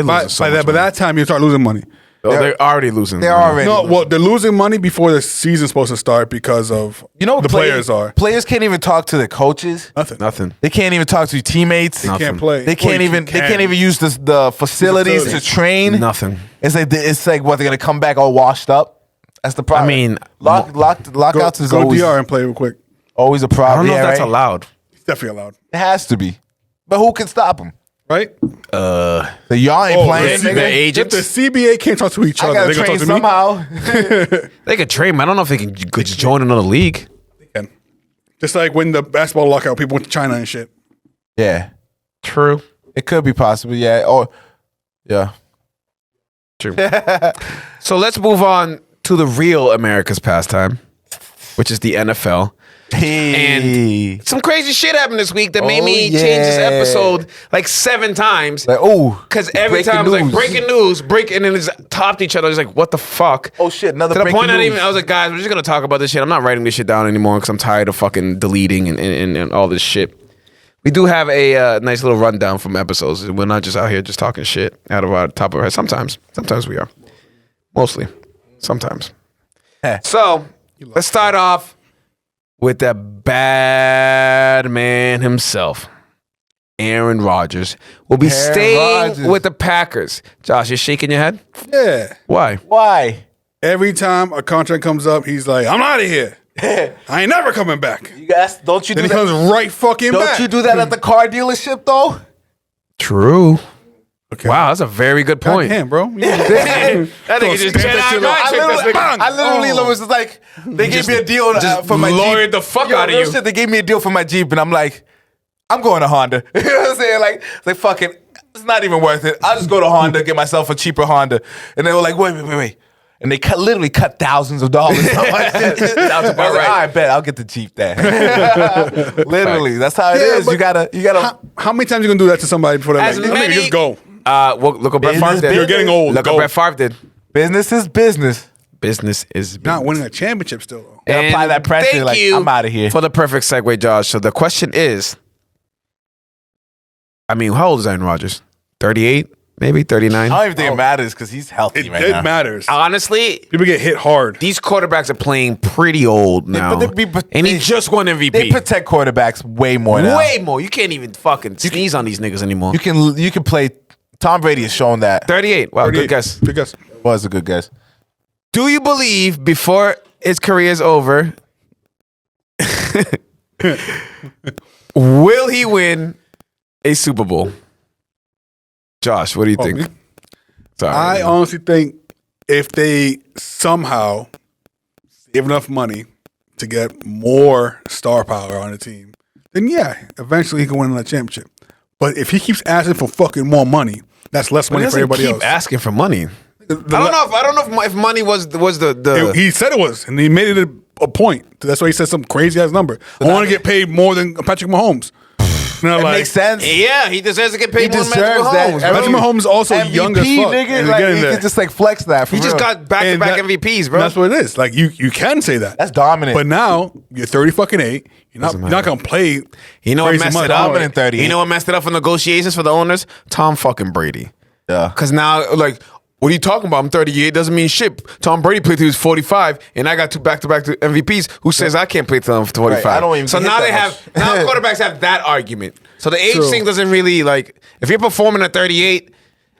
by losing so much that money. time you start losing money. Oh, they're already losing. They're money. already. No, well, they're losing money before the season's supposed to start because of You know what the players are. Players can't even talk to their coaches. Nothing. They can't even talk to teammates. Nothing. Can't play. They can't Well, even. you They can't even use the facilities to Facilities. train. Nothing. It's like what they're gonna come back all washed up. That's the problem. I mean, lockouts is go always DR and play real quick. always a I problem. don't know Yeah, if that's right? allowed. It's definitely allowed, It has to be, but who can stop them? right? So y'all ain't playing. the nigga. agents? If the CBA can't talk to each I other, gotta they gonna train talk to me. somehow. They could trade him. I don't know if they can just join another league. Just like when the basketball lockout, people went to China and shit. Yeah. True. It could be possible, yeah. Or yeah. True. So let's move on to the real America's pastime, which is the NFL. Hey. And some crazy shit happened this week that made me change this episode like 7 times. Like, because every time it was like breaking news, and then it's topped each other. I was like, what the fuck? Oh shit, another to the breaking point news. I was like, guys, we're just gonna talk about this shit. I'm not writing this shit down anymore because I'm tired of fucking deleting and all this shit. We do have a nice little rundown from episodes. We're not just out here just talking shit out of our top of our head. Sometimes we are. Mostly. Sometimes. So let's start off with the bad man himself. Aaron Rodgers will be staying with the Packers. Josh, you're shaking your head? Yeah. Why? Every time a contract comes up, he's like, I'm out of here. I ain't never coming back. You guys, don't you Then do he that? comes right fucking back. Don't you do that at the car dealership though? True. Okay. Wow, that's a very good point. Damn, bro. That nigga just I literally was just like, they gave me a deal for my Jeep. Lawyered the fuck out of you. Shit, they gave me a deal for my Jeep, and I'm like, I'm going to Honda. You know what I'm saying? Like fuck it, it's not even worth it. I'll just go to Honda, get myself a cheaper Honda. And they were like, wait. And they literally cut thousands of dollars on my shit. That was about right. I bet I'll get the Jeep then. Literally, that's how it is. You gotta. How many times you gonna do that to somebody before they're like, let me just go? Well, look what Brett Favre did. You're getting old. Look what Brett Favre did. Business is business. Business is business. Not winning a championship still, though. And apply that pressure. Thank like, you I'm out of here. for the perfect segue, Josh. So the question is, I mean, how old is Aaron Rodgers? 38, maybe 39. I don't even think it matters because he's healthy right now. It matters. Honestly, People get hit hard. these quarterbacks are playing pretty old now, and he just won MVP. They protect quarterbacks way more now. Way more. You can't even fucking sneeze on these niggas anymore. You can play. Tom Brady has shown that. 38. Wow, 38. good guess. Good guess. Was a good guess. Do you believe before his career is over, will he win a Super Bowl? Josh, what do you think? Me? Sorry. I honestly think if they somehow save enough money to get more star power on the team, then yeah, eventually he can win that championship. But if he keeps asking for fucking more money, that's less money for everybody else. Keep asking for money. I don't know if money was the. He said it was, and he made it a point. That's why he said some crazy ass number. I want to get paid more than Patrick Mahomes. It makes sense. Yeah, he deserves to get paid He more than deserves Patrick Mahomes. that. Patrick Mahomes is also young as fuck. Nigga, and like, he can just like flex that. He just got back-to-back MVPs, bro. That's what it is. Like you can say that. That's dominant. But now you're 30-8. You're not gonna play. You know what messed it up? Dominant 38. You know what messed it up for negotiations for the owners? Tom fucking Brady. Yeah. Because now, like, what are you talking about? I'm 38. Doesn't mean shit. Tom Brady played till he was 45, and I got 2 back-to-back MVPs. Who says I can't play till I'm 45? Right, I don't even so hit now that now quarterbacks have that argument. So the age True. thing doesn't really, like, if you're performing at 38,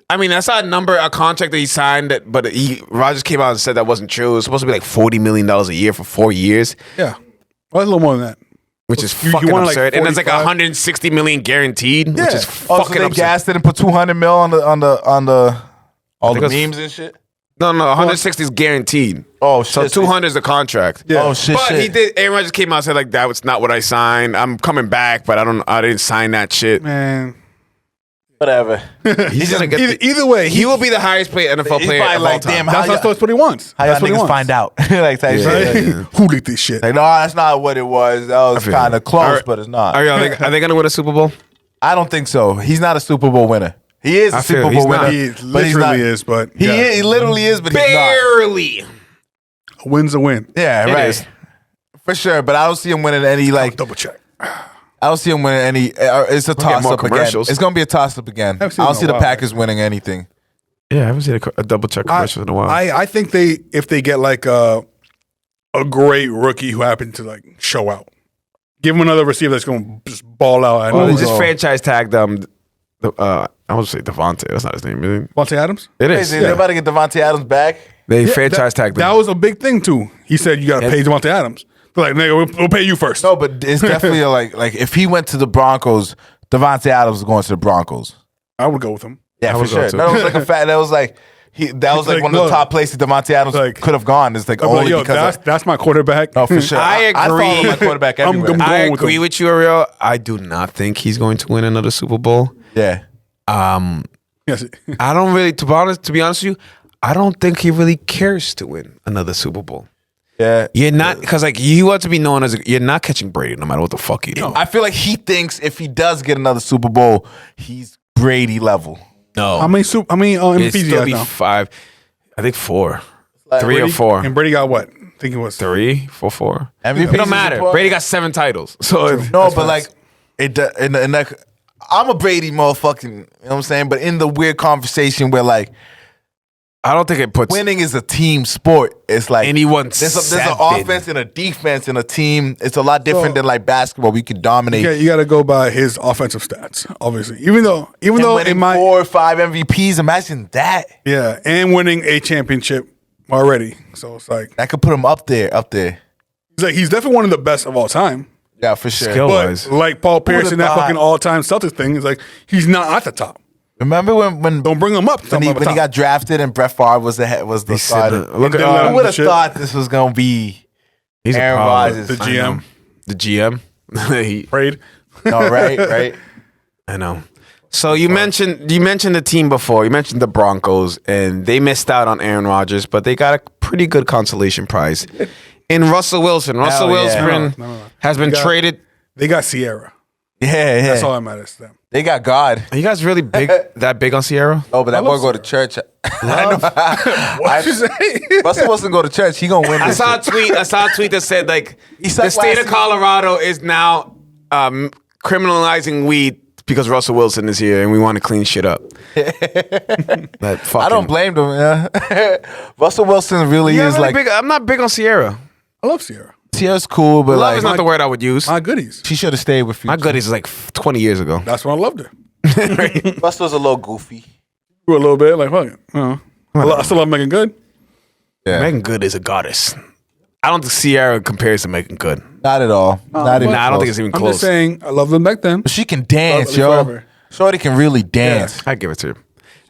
I mean, that's a contract that he signed, but Rodgers came out and said that wasn't true. It was supposed to be like $40 million a year for 4 years. Yeah, well, that's a little more than that. Which is You fucking want, like, absurd. And it's like 45? $160 million guaranteed, which is Oh, so fucking they absurd. gassed it and put $200 million on the all the think memes and shit. No, 160 is guaranteed. Oh So shit. 200 is the contract. Yeah. Oh shit. But he did. Aaron Rodgers came out and said like that was not what I signed. I'm coming back, but I didn't sign that shit. Man, Whatever. He's gonna get. either way, He will be the highest paid NFL He's player probably of all like, time. damn, that's what he wants. How That's y'all what he niggas wants. find out? Like that shit. Right? Who leaked this shit? Like, no, that's not what it was. That was feel kind you. of close, Are- but it's not. Are they gonna win a Super Bowl? I don't think so. He's not a Super Bowl winner. He is I a feel Super he's Bowl not. winner. He but he's literally not. is, but He yeah. is, he literally is, but he's not. Barely. A win's a win. Yeah, It right. is. For sure, but I don't see him winning any like. Double check. I don't see him winning any. It's a toss more up again. commercials. It's gonna be a toss up again. I haven't seen don't it in see a the while. Packers winning anything. Yeah, I haven't seen a double check commercial in a while. I think if they get like a great rookie who happened to like show out, give him another receiver that's going to just ball out. Well, they And just franchise tagged I would say Devontae. That's not his name. Is it? Vontae Adams. It is. Crazy. They're about to get Devontae Adams back. They Yeah, franchise tagged him. That was a big thing too. He said you got to pay Devontae Adams. They're like, nigga, we'll pay you first. No, but it's definitely like if he went to the Broncos, Devontae Adams was going to the Broncos. I would go with him. Yeah, for would go sure. too. That was like a fact. That was like like, one of the look, top places Devontae Adams like, could have gone. It's like I'm only like, yo, because that's my quarterback. no, for sure. I I agree. follow my quarterback everywhere. I'm I going with agree him. with you, Ariel. I do not think he's going to win another Super Bowl. Yeah. Yes. I don't really, to be honest with you, I don't think he really cares to win another Super Bowl. Yeah. You're not, because like you want to be known as, you're not catching Brady no matter what the fuck you do. I feel like he thinks if he does get another Super Bowl, he's Brady level. No. How many It'd MVPs he still has be now? 5. I think 4. 3 or Brady- 4. And Brady got what? I think it was 3, 4. MVP It don't matter. Brady got 7 titles. So No, but like, I'm a Brady motherfucking, you know what I'm saying? But in the weird conversation where like, I don't think it puts winning is a team sport. It's like And he won there's an 7. offense and a defense in a team. It's a lot different than like basketball. We can dominate. Yeah, you got to go by his offensive stats, obviously. Even though Winning in my 4 or 5 MVPs, imagine that. and winning a championship already, so it's like That could put him up there. he's definitely one of the best of all time. Yeah, for sure. Skill. But Was. like Paul Pierce would've and that thought? fucking all-time Celtics thing is like he's not at the top. Remember when Don't bring him up. when he got drafted and Brett Favre was the starter? Look Didn't let at him Who would have shit. thought this was gonna be he's Aaron a problem. Rodgers? the GM The GM. He- prayed. No, right. I know. So you mentioned the team before. You mentioned the Broncos, and they missed out on Aaron Rodgers, but they got a pretty good consolation prize in Russell Wilson. Russell Hell yeah. Wilson No. has been traded. They got Sierra. Yeah. That's all that matters to them. They got God. Are you guys really big? That big on Sierra? Oh, but that I boy love go to church. What you say? Russell Wilson go to church. He gonna win I this. saw a tweet that said like He the sucked state last of Colorado is now criminalizing weed because Russell Wilson is here, and we want to clean shit up. That fucking, I don't blame them. Yeah. Russell Wilson really Yeah, is really like big. I'm not big on Sierra. I love Sierra. Sierra's cool, but Love like is not the word I would use. My goodies. she should have stayed with you. My goodies is like 20 years ago. That's when I loved her. Russell's a little goofy. Grew a little bit, like fuck it. I still love Megan Good. Yeah. Megan Good is a goddess. I don't think Sierra compares to Megan Good. Not at all. Not even. Nah, I don't think close. it's even I'm close. just saying, I loved them back then. But she can dance, Love- yo. forever. Shorty can really dance. I give it to her.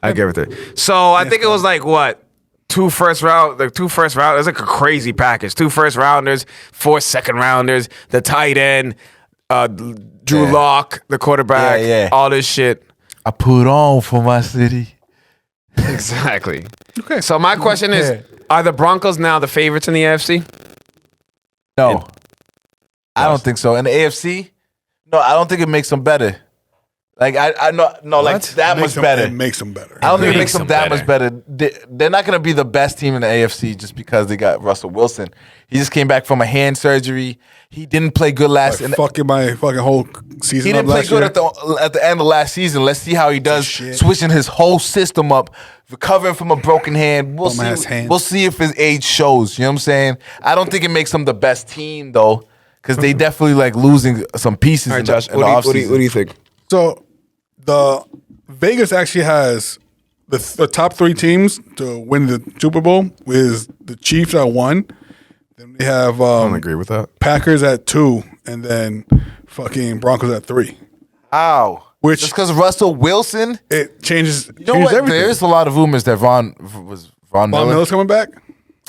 I give it to her. So I think it was like what? 2 first round. It's like a crazy package. 2 first rounders, 4 second rounders, the tight end, Drew Yeah. Lock, the quarterback, Yeah. all this shit. I put on for my city. Exactly. Okay. So my question is, Yeah. are the Broncos now the favorites in the AFC? No. I don't think so. In the AFC, no, I don't think it makes them better. Like I know, no, like that much better. It makes them better. I don't think it makes Makes them them that better. much better. They're not going to be the best team in the AFC just because they got Russell Wilson. He just came back from a hand surgery. He didn't play good last. Like, fucking my fucking whole season. He didn't up play last good year. at the end of last season. Let's see how he does, Shit. switching his whole system up, recovering from a broken hand. We'll Bum-ass see. hand. We'll see if his age shows. You know what I'm saying? I don't think it makes them the best team though, because they definitely like losing some pieces All right, in Josh, the offseason. what do you think? So the Vegas actually has the top 3 teams to win the Super Bowl is the Chiefs at 1. Then we have I don't agree with that. Packers at 2, and then fucking Broncos at 3. How? Which- just because Russell Wilson? It changes. You know what? Everything. There's a lot of rumors that Von Von Miller. Miller's coming back.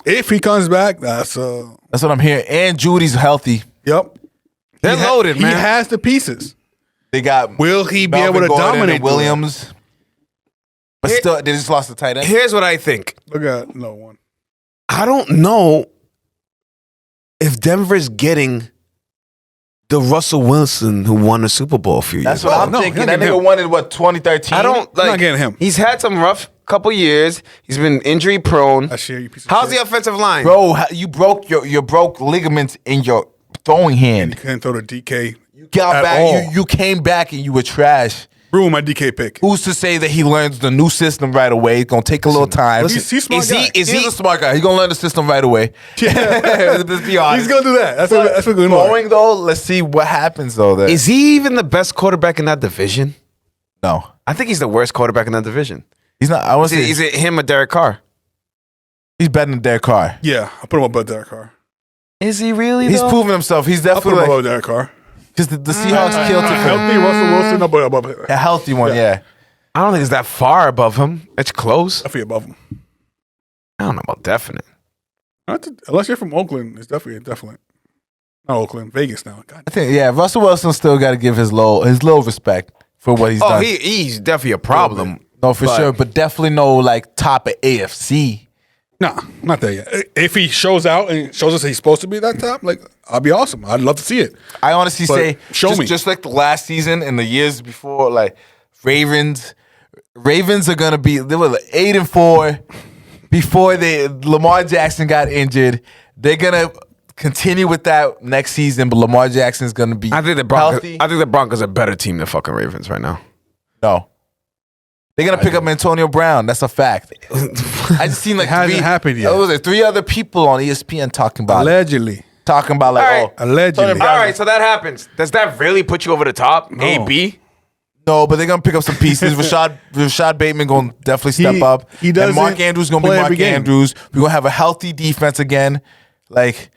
If he comes back, that's That's what I'm hearing. And Judy's healthy. yep. They're loaded, man. He has the pieces. They got Will he be Melvin able to Gordon dominate and Williams? But Here- still, they just lost the tight end. Here's what I think. Look at no one. I don't know if Denver's getting the Russell Wilson who won the Super Bowl a few years That's ago. what I'm no, thinking. you're That not nigga getting won in what 2013. I don't not like. getting him. He's had some rough couple years. He's been injury prone. I share you piece of How's shit. the offensive line? Bro, you broke your broke ligaments in your throwing You hand. couldn't throw the DK. You got at back. all. You came back and you were trash. Ruined my DK pick. Who's to say that he learns the new system right away? It's gonna take a little time. He's a smart is guy. he? Is He's he? a smart guy. He's gonna learn the system right away. Let's be honest. He's gonna do that. That's what we're going to Throwing though, let's see what happens though. There. Is he even the best quarterback in that division? No, I think he's the worst quarterback in that division. he's not. I want to say Is it him or Derek Carr? he's better than Derek Carr. Yeah, I put him above Derek Carr. Is he really? He's proven himself. He's I put him definitely above Derek Carr. because the Seahawks killed him. Healthy Russell Wilson, I put him above him. A healthy one, yeah. I don't think it's that far above him. It's close. I feel above him. I don't know about definite. Unless you're from Oakland, it's definitely. Not Oakland, Vegas now. God. I think Russell Wilson still got to give his little respect for what he's Oh, done. he's definitely a problem. No, for sure, but definitely no like top of AFC. Nah, not there yet. If he shows out and shows us he's supposed to be that top, like, I'll be awesome. I'd love to see it. I honestly But say, show me. just like the last season and the years before, like Ravens are gonna be they were like 8-4 before Lamar Jackson got injured. They're gonna continue with that next season, but Lamar Jackson's gonna be I think the Broncos. healthy. I think the Broncos are a better team than fucking Ravens right now. No. They're gonna pick up Antonio Brown. That's a fact. I just seen like It hasn't happened yet. What was it? 3 other people on ESPN talking about Allegedly. like, All right. Allegedly. Antonio Brown- All right, so that happens. Does that really put you over the top? No. A, B? No, but they're gonna pick up some pieces. Rashad Bateman gonna definitely step up. he and doesn't Mark Andrews gonna be play every Mark game. Andrews. We're gonna have a healthy defense again. Like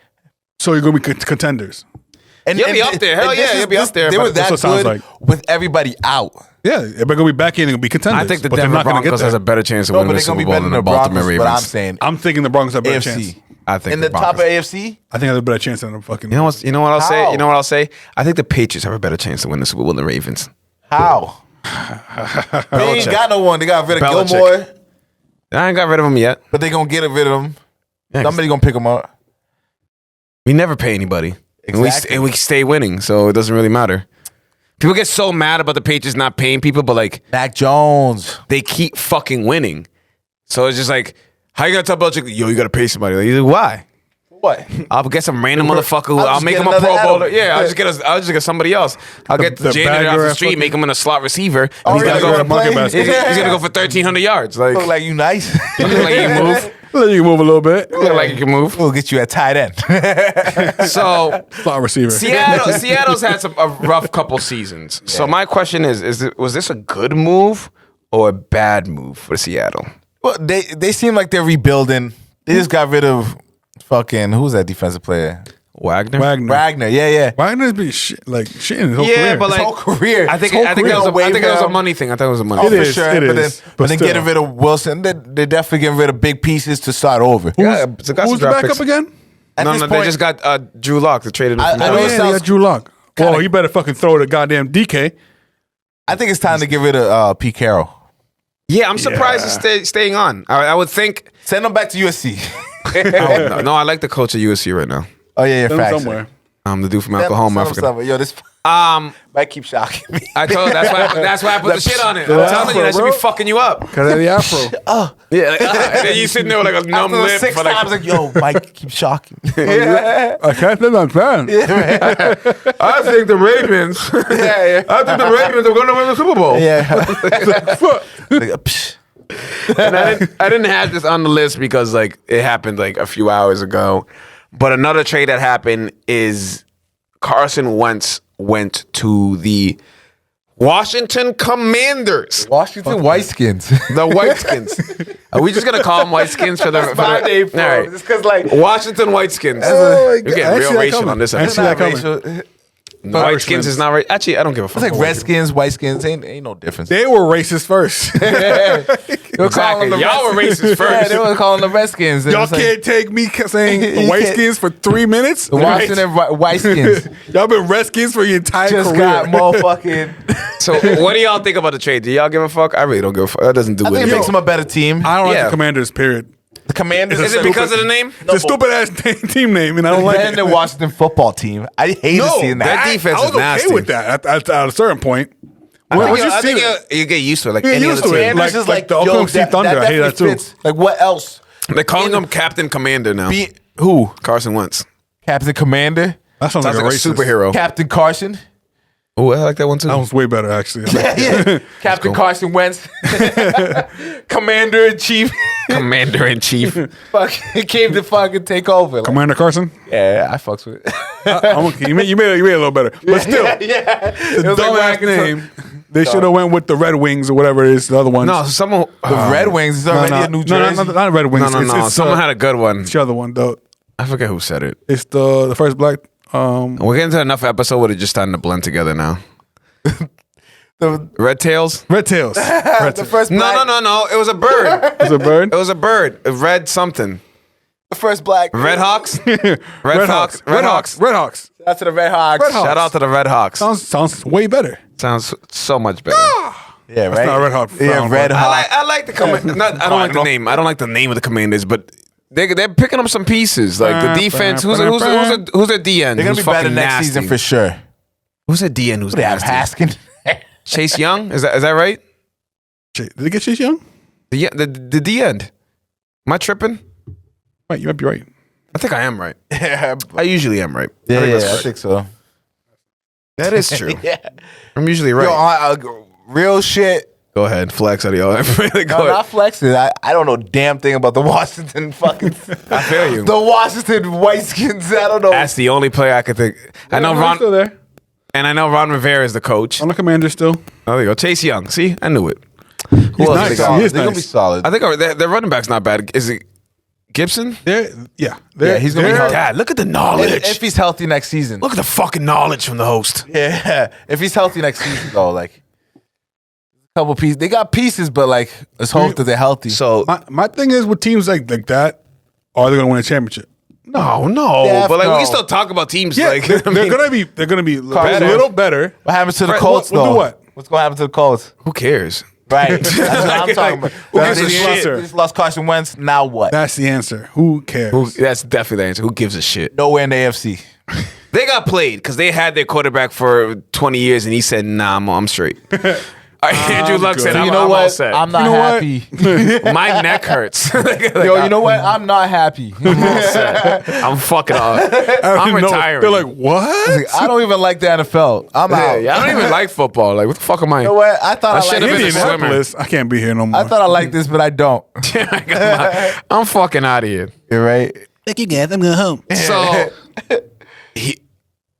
So you're going to be contenders. and You'll be up there. Hell yeah, you'll be up there, They but were that's that what it sounds good like. with everybody out. Yeah, they're going to be back in and be contenders. I think the but they're Denver not gonna Broncos get has there. a better chance of No, winning but the they're gonna Super be Bowl better than than the the Baltimore Broncos. Ravens. But I'm saying I'm thinking the Broncos have a better chance. AFC I think in the top of Broncos. AFC. I think they have a better chance than the fucking. You know what? I'll say. How? You know what I'll say. I think the Patriots have a better chance to win the Super Bowl than the Ravens. How? They ain't Belichick. got no one. They got rid of Belichick. Gilmore, I ain't got rid of them yet. but they gonna get rid of him. Yeah, 'cause Somebody gonna pick him up. we never pay anybody, Exactly. and we stay winning, so it doesn't really matter. People get so mad about the Patriots not paying people, but like Mac Jones. they keep fucking winning. So it's just like, how you gonna tell Belichick, yo, you gotta pay somebody? Like, he's like, why? What? I'll get some random motherfucker who I'll I'll just make get him a another Pro Adam. Bowler. Yeah, I'll just get somebody else. I'll get the the janitor off bagger the at street, fucking- make him in a slot receiver. Oh, he's, yeah, gonna you're go a for, monkey basket. he's gonna go for 1,300 yards. Like, Look like you nice. look like you can move. Let you move a little bit. Look like you can move. We'll get you at tight end. So Slot receiver. Seattle's had a rough couple seasons. So my question was this a good move or a bad move for Seattle? Well, they seem like they're rebuilding. They just got rid of fucking who's that defensive player? Wagner? Wagner. Yeah. Wagner's been shitting his whole Yeah, career. but His like whole career. I think His whole I think that was career. I think that was a Wave money thing. I thought it was a money Oh, thing. It for is, sure. it but is. then, But then still. getting rid of Wilson, they're definitely getting rid of big pieces to start over. Yeah, it's a guy Who's some the draft backup picks. again? At No, this they point- just got Drew Lock. They traded him I from know Oh, it Dallas. yeah, sounds- they got Drew Lock. Well, you better fucking throw the goddamn DK. I think it's time to get rid of Pete Carroll. Yeah, I'm surprised he's staying on. I would think. Send him back to USC. No, I like the coach at USC right now. Oh yeah, Send him facts. somewhere. The dude from Send him Oklahoma. I forgot. somewhere. Yo, this might keep shocking me. I told that's why I put the shit on it. I'm telling you, that should be fucking you up. Cause of the afro. Yeah, like, and then you sitting there with like a numb After lip. 6 for like, times, like, yo, Mike keep shocking. I can't think I'm fan. I think the Ravens. yeah. I think the Ravens are going to win the Super Bowl. Yeah. Like, psh. And I didn't have this on the list because like it happened like a few hours ago. But another trade that happened is Carson Wentz went to the Washington Commanders. Washington Whiteskins. The Whiteskins. Are we just gonna call them Whiteskins for the? That's my name for All him. right. Just because, like, Washington Whiteskins. Oh my You're God. getting I real see that racial coming. on this I see episode. that coming. Whiteskins is not right. Actually, I don't give a fuck. It's like Redskins, Whiteskins. Ain't no difference. They were racist first. They were calling Exactly. them Y'all were Redskins. racist first. Yeah, they were calling them Redskins. And Y'all it's like, can't take me saying You white can't- skins for 3 minutes. the Washington Whiteskins Y'all been Redskins for your entire just career. got motherfucking. So, what do y'all think about the trade? Do y'all give a fuck? I really don't give a fuck. That doesn't do I think it anything. makes them a better team. I don't like Yeah. the Commanders. Period. The Commanders. Is it because of the name? It's a stupid ass team name, and I don't like Then it. the Washington football team. I hated seeing that. that defense I was is nasty. okay with that at a certain point. I Once think, you I see think it, you get used to it. Like You get any used other to it. team. Commanders Like- is like the Oklahoma City Thunder, I hate that definitely too. fits. Like, what else? They're calling him Captain Commander now. Who? Carson Wentz. Captain Commander? that sounds Sounds like like a a racist. superhero. Captain Carson? Oh, I like that one too. That was way better, actually. Yeah. Captain Carson Wentz. Commander in Chief. Commander in Chief. Fucking came to fucking take over. Like, Commander Carson. yeah, I fucks with it. I'm okay. You made it a little better, but still, yeah. It the was like dumbass when I name. They should have went with the Red Wings or whatever it is. The other ones. No, someone. The Red Wings is already in New Jersey. not Red Wings. It's Someone had a good one. It's the other one though. I forget who said it. It's the first black. We're getting to enough episode where they're just starting to blend together now. The, Red Tails? Red Tails. Red the Tails. first black, No. It was a bird. Is it a bird? It was a bird. A red something. The first black. Red Hawks? Red Hawks. Shout out to the Red Hawks. Red Hawks. Shout out to the Red Hawks. Sounds way better. Sounds so much better. Yeah, right. That's not a Red Hawk. Yeah, Red Hawk. I like the command. I don't like the name. I don't like the name of the Commanders, but they're picking up some pieces. Like the defense. Who's their D end? They're gonna be better next season for sure. Who's their D end? Who's They have nasty? Haskin. Chase Young? Is that right? Did they get Chase Young? The D end. Am I tripping? Right, you might be right. I think I am right. Yeah, I usually am right. I think so. That is true. Yeah. I'm usually right. Yo, real shit. Go ahead, flex out of y'all. Really go No, ahead. not flexing. I don't know damn thing about the Washington fucking. I feel you. The Washington Whiteskins. I don't know. That's the only player I could think. I know Ron's still Ron, there. and I know Ron Rivera is the coach. On the Commander still. Oh, there you go. Chase Young. See, I knew it. He's Who else nice. they got? He is They're gonna be nice. solid. I think their running back's not bad. Is it Gibson? Yeah, he's gonna be healthy. God, look at the knowledge. If he's healthy next season. Look at the fucking knowledge from the host. Yeah, if he's healthy next season, though, like a couple pieces. They got pieces, but like let's hope that they're healthy. So My thing is with teams like that, are they going to win a championship? no, Def but like we no. can still talk about teams. Yeah, like they're I mean, going to be a Better. little better. what happens to the Right, Colts we'll though? do what? What's gonna happen to the Colts? who cares? Right, that's what I'm talking about. Who That's gives a the shit? answer. They just lost Carson Wentz. Now what? That's the answer. Who cares? That's definitely the answer. Who gives a shit? Nowhere in the AFC. They got played because they had their quarterback for 20 years, and he said, "Nah, I'm straight." All right, Andrew Luck good. said, So "I'm, You know I'm all what? set." I'm not You know what? happy. My neck hurts. Yo, you know what? I'm not happy. I'm all set. I'm fucking up. I don't I'm even know. retiring. They're like, what? I don't even like the NFL. I'm out. Yeah, I don't even like football. Like, what the fuck am I? You know what? I thought I I should've liked been a this. swimmer. Indianapolis. I can't be here no more. I thought I liked this, but I don't. I'm fucking out of here. You're right. Thank you guys. I'm going home. So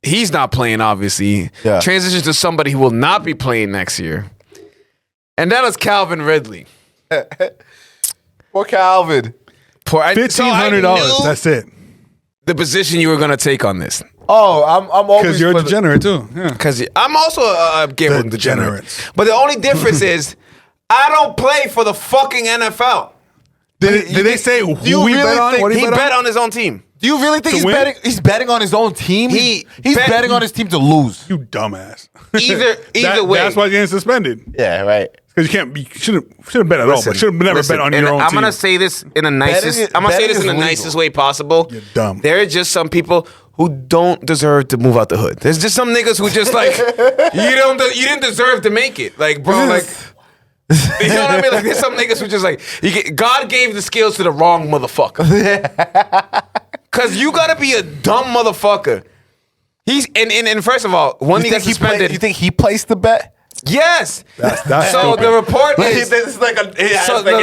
he's not playing, obviously. Yeah. Transitions to somebody who will not be playing next year. And that is Calvin Ridley. Poor Calvin. $1,500. That's it. The position you were going to take on this. Oh, I'm always Because you're for a degenerate too. Yeah. Because I'm also a gambling degenerate. Degenerates. But the only difference is I don't play for the fucking NFL. Did they say who you we really bet on? think What He he bet on his own team. Do you really think To he's win? betting? He's betting on his own team. He's betting on his team to lose. You dumbass. Either way. That's why you're getting suspended. Yeah, right. Because you can't be. Shouldn't bet at all. But should have never bet on and your own I'm team. gonna say this in the nicest. Betting- I'm gonna say betting this in the is legal. nicest way possible. You're dumb. There are just some people who don't deserve to move out the hood. There's just some niggas who just like you didn't deserve to make it. Like bro, like you know what I mean? Like there's some niggas who just like God gave the skills to the wrong motherfucker. Cause you gotta be a dumb motherfucker. He's and first of all, when he got suspended, You think he placed the bet? yes. That's So stupid. the report is. It's like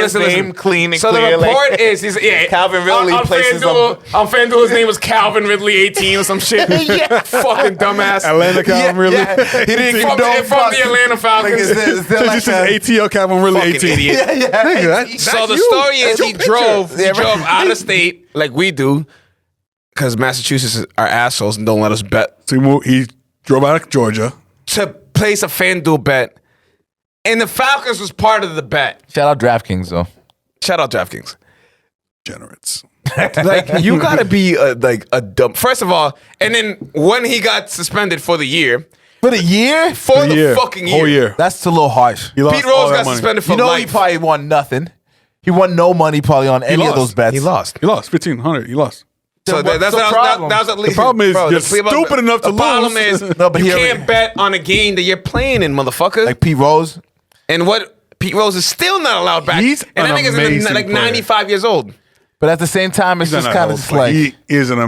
his name clean and So clear. the report is, Calvin Ridley on places FanDuel, on FanDuel, his name was Calvin Ridley 18 or some shit. Yeah. Fucking dumbass. Atlanta Calvin really. He didn't From, know from the Atlanta Falcons. Is there Just ATL Calvin really Fucking 18. idiot. Nigga, So the you. story is That's your he picture. drove out of state like we do because Massachusetts are assholes and don't let us bet So he drove out of Georgia. to place a FanDuel bet. And the Falcons was part of the bet. Shout out DraftKings though. Shout out DraftKings. Generates. Like you gotta be a dumb. First of all, and then when he got suspended for the year, For the year? for the fucking year, Whole year. That's a little harsh. He lost Pete all Rose that got money. suspended for You know life. he probably won nothing. He won no money probably on any of lost. those bets. He lost. He lost 1,500. He lost. So Then that's what's the problem? that was at least. The problem is bro, you're the- stupid enough to The problem lose. is No, but you here- can't bet on a game that you're playing in, motherfucker. Like Pete Rose. And what Pete Rose is still not allowed back. He's and that an nigga's amazing like player. 95 years old. But at the same time, it's He's just not kind that of old, just but like he is an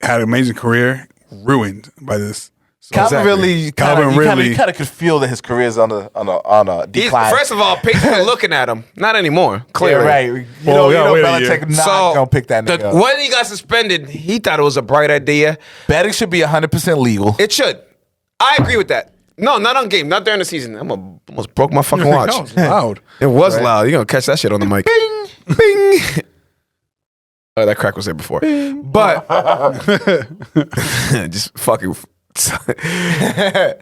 had an amazing career, ruined by this. So Calvin Exactly. Ridley. Calvin You Ridley. kind of could feel that his career's on a decline. First of all, Patriots are looking at him. Not anymore. yeah, Clearly. right. You Well, know, wait a year. Belichick not gonna pick that nigga. up. When he got suspended, he thought it was a bright idea. Betting should be 100% legal. It should. I agree with that. No, not on game. Not during the season. I almost broke my fucking watch. That was loud. It was loud. You're going to catch that shit on the mic. Bing! Bing! Oh, that crack was there before. But just fucking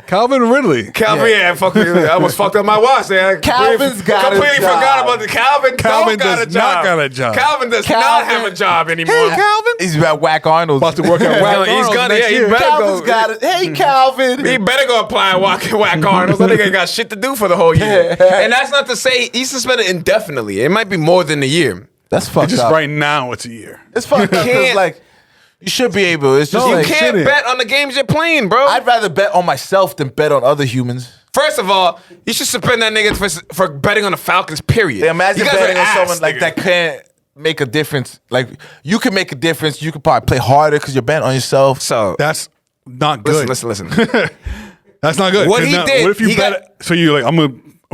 Calvin Ridley. Calvin, yeah, fuck me. I almost fucked up my watch there. Calvin's got a completely job. forgot about the Calvin. Calvin don't got does a job. not got a job. Calvin does not have a job anymore. Hey, Calvin. He's about Whack Arnold. About to work at Whack He's Arnold's gonna, next he year. better Calvin's go. got it. Hey, Calvin. He better go apply and Whack Arnold. That nigga ain't got shit to do for the whole year. And that's not to say he's suspended indefinitely. It might be more than a year. That's fucked Just up. right now, it's a year. It's fucked up. 'Cause, can't- like, you should be able. It's just No, You like, can't shouldn't. bet on the games you're playing, bro. I'd rather bet on myself than bet on other humans. First of all, you should suspend that nigga for betting on the Falcons, period. Imagine You guys betting are on ass, someone like nigga. that can't make a difference. Like, you can make a difference. You could probably play harder because you're betting on yourself. So, That's not good. listen. That's not good. What 'Cause he now, did, What if you he bet? So you like, I'm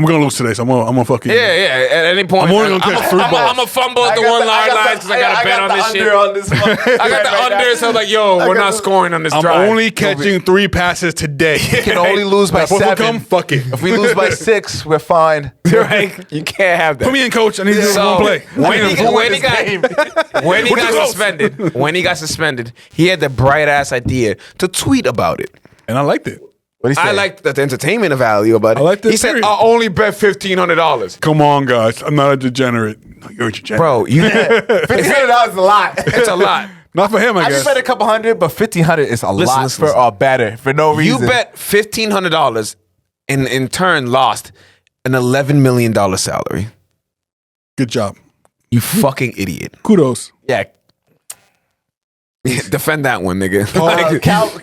gonna lose today. So I'm gonna fucking. Yeah. At any point, I'm only gonna catch 3 balls. I'm gonna fumble at the one line lines because I got to bet on this shit. I got the under, so I'm like, yo, we're not scoring on this I'm drive. only catching 3 passes today. We can only lose by If we're 7. come, fuck it. If we lose by 6, we're fine. Right? You can't have that. Put me in, coach. I need to do So, one play. when he We're got close. suspended, he had the bright ass idea to tweet about it. And I liked it. What do you say? I liked the entertainment value about it. I liked it, He said, period. "I'll only bet $1,500." Come on, guys. I'm not a degenerate. No, you're a degenerate. Bro, you $1,500 is a lot. it's a lot. Not for him, I I guess. just bet a couple hundred, but $1,500 is a lot listen, for a better for no reason. You bet $1,500 and in turn lost an $11 million salary. Good job. You fucking idiot. Kudos. Yeah. Defend that one, nigga.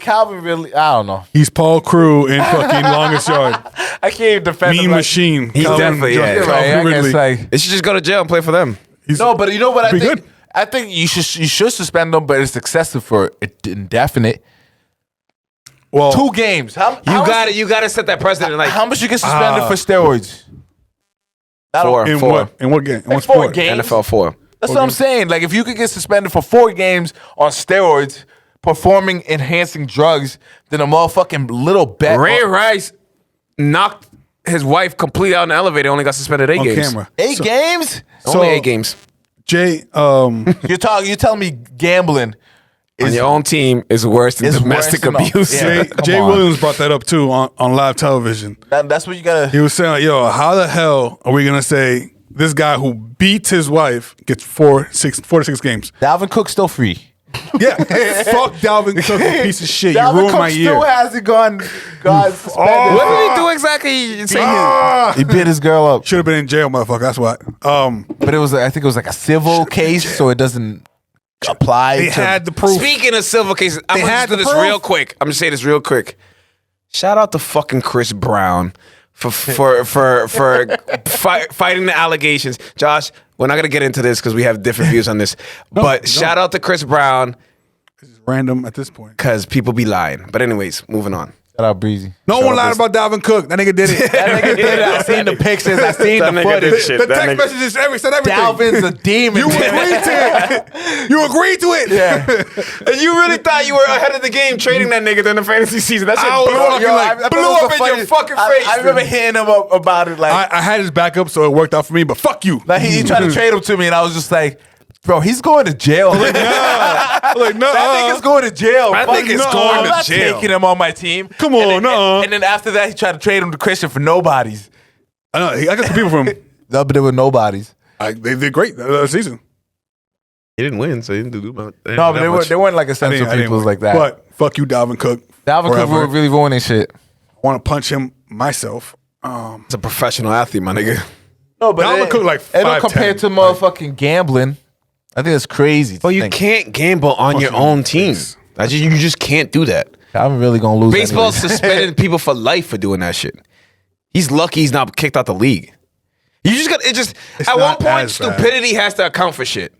Calvin really, I don't know. He's Paul Crew in fucking Longest Yard. I can't even defend Mean him. Machine. He's definitely, yeah. You're right. I Calvin guess, Ridley. like, They should just go to jail and play for them. He's- no, but you know what I Pretty think? good. I think you should suspend them, but it's excessive for indefinite. well, 2 games. You got to set that precedent. Like How much you get suspended for steroids? four, in four. what? In what game? In Like what 4 sport? games. NFL 4. That's what I'm saying. Like, if you could get suspended for 4 games on steroids, performing enhancing drugs, then a motherfucking little bet. Ray Rice knocked his wife completely out in the elevator. Only got suspended 8 On games. camera. 8 games? Only 8 games. Jay, You're telling me gambling On is your own team is worse than is domestic worse than- abuse. Yeah. Come Jay on. Williams brought that up too on live television. that's what you gotta. He was saying, like, yo, how the hell are we going to say this guy who beats his wife gets 4 to 6 games? Dalvin Cook's still free. Yeah. Fuck Dalvin Cook, you piece of shit. You Dalvin ruined Cook my year. still hasn't gone suspended. What did he do exactly? He beat his girl up, Should have been in jail, motherfucker. That's why. but it was I think it was like a civil case, so it doesn't apply. They to, had the proof. Speaking of civil cases, I'm They gonna had just do the this proof. real quick. I'm gonna say this real quick. Shout out to fucking Chris Brown for fighting the allegations. Josh, we're not gonna get into this because we have different views on this. But shout out to Chris Brown Random at this point. because people be lying. But anyways, moving on. Shout out Breezy. No one lied about Dalvin Cook. That nigga did it. That nigga did it. I seen the pictures. I seen That the nigga did footage. shit. The That text nigga- messages said everything. Dalvin's a demon. You agreed to it. You agreed to it. Yeah. And you really thought you were ahead of the game trading that nigga during the fantasy season. That shit I was blew fucking like- I blew thought it up was in your fucking face. I remember hitting him up about it. Like, I had his backup, so it worked out for me. But fuck you. like he tried to trade him to me, and I was just like, bro, he's going to jail. Like, no. That nigga's going to jail. That Fuck nigga's no, going I'm to not jail. taking him on my team. Come on, and then, nuh-uh. and then after that, he tried to trade him to Christian for nobodies. I know. I got some people from. No, but there were nobodies. They did great that season. He didn't win, so he didn't do about that. No, but they weren't like a sense of people like that. But fuck you, Dalvin Cook. Dalvin Cook forever. were really ruining shit. I want to punch him myself. It's a professional athlete, my nigga. No, but Dalvin Cook like they don't 5'10". compare to motherfucking gambling. I think that's crazy. Well, you can't gamble on your own team. You just can't do that. I'm really gonna lose. Baseball anyways. suspended people for life for doing that shit. He's lucky he's not kicked out the league. You just got at one not point, as bad. stupidity has to account for shit.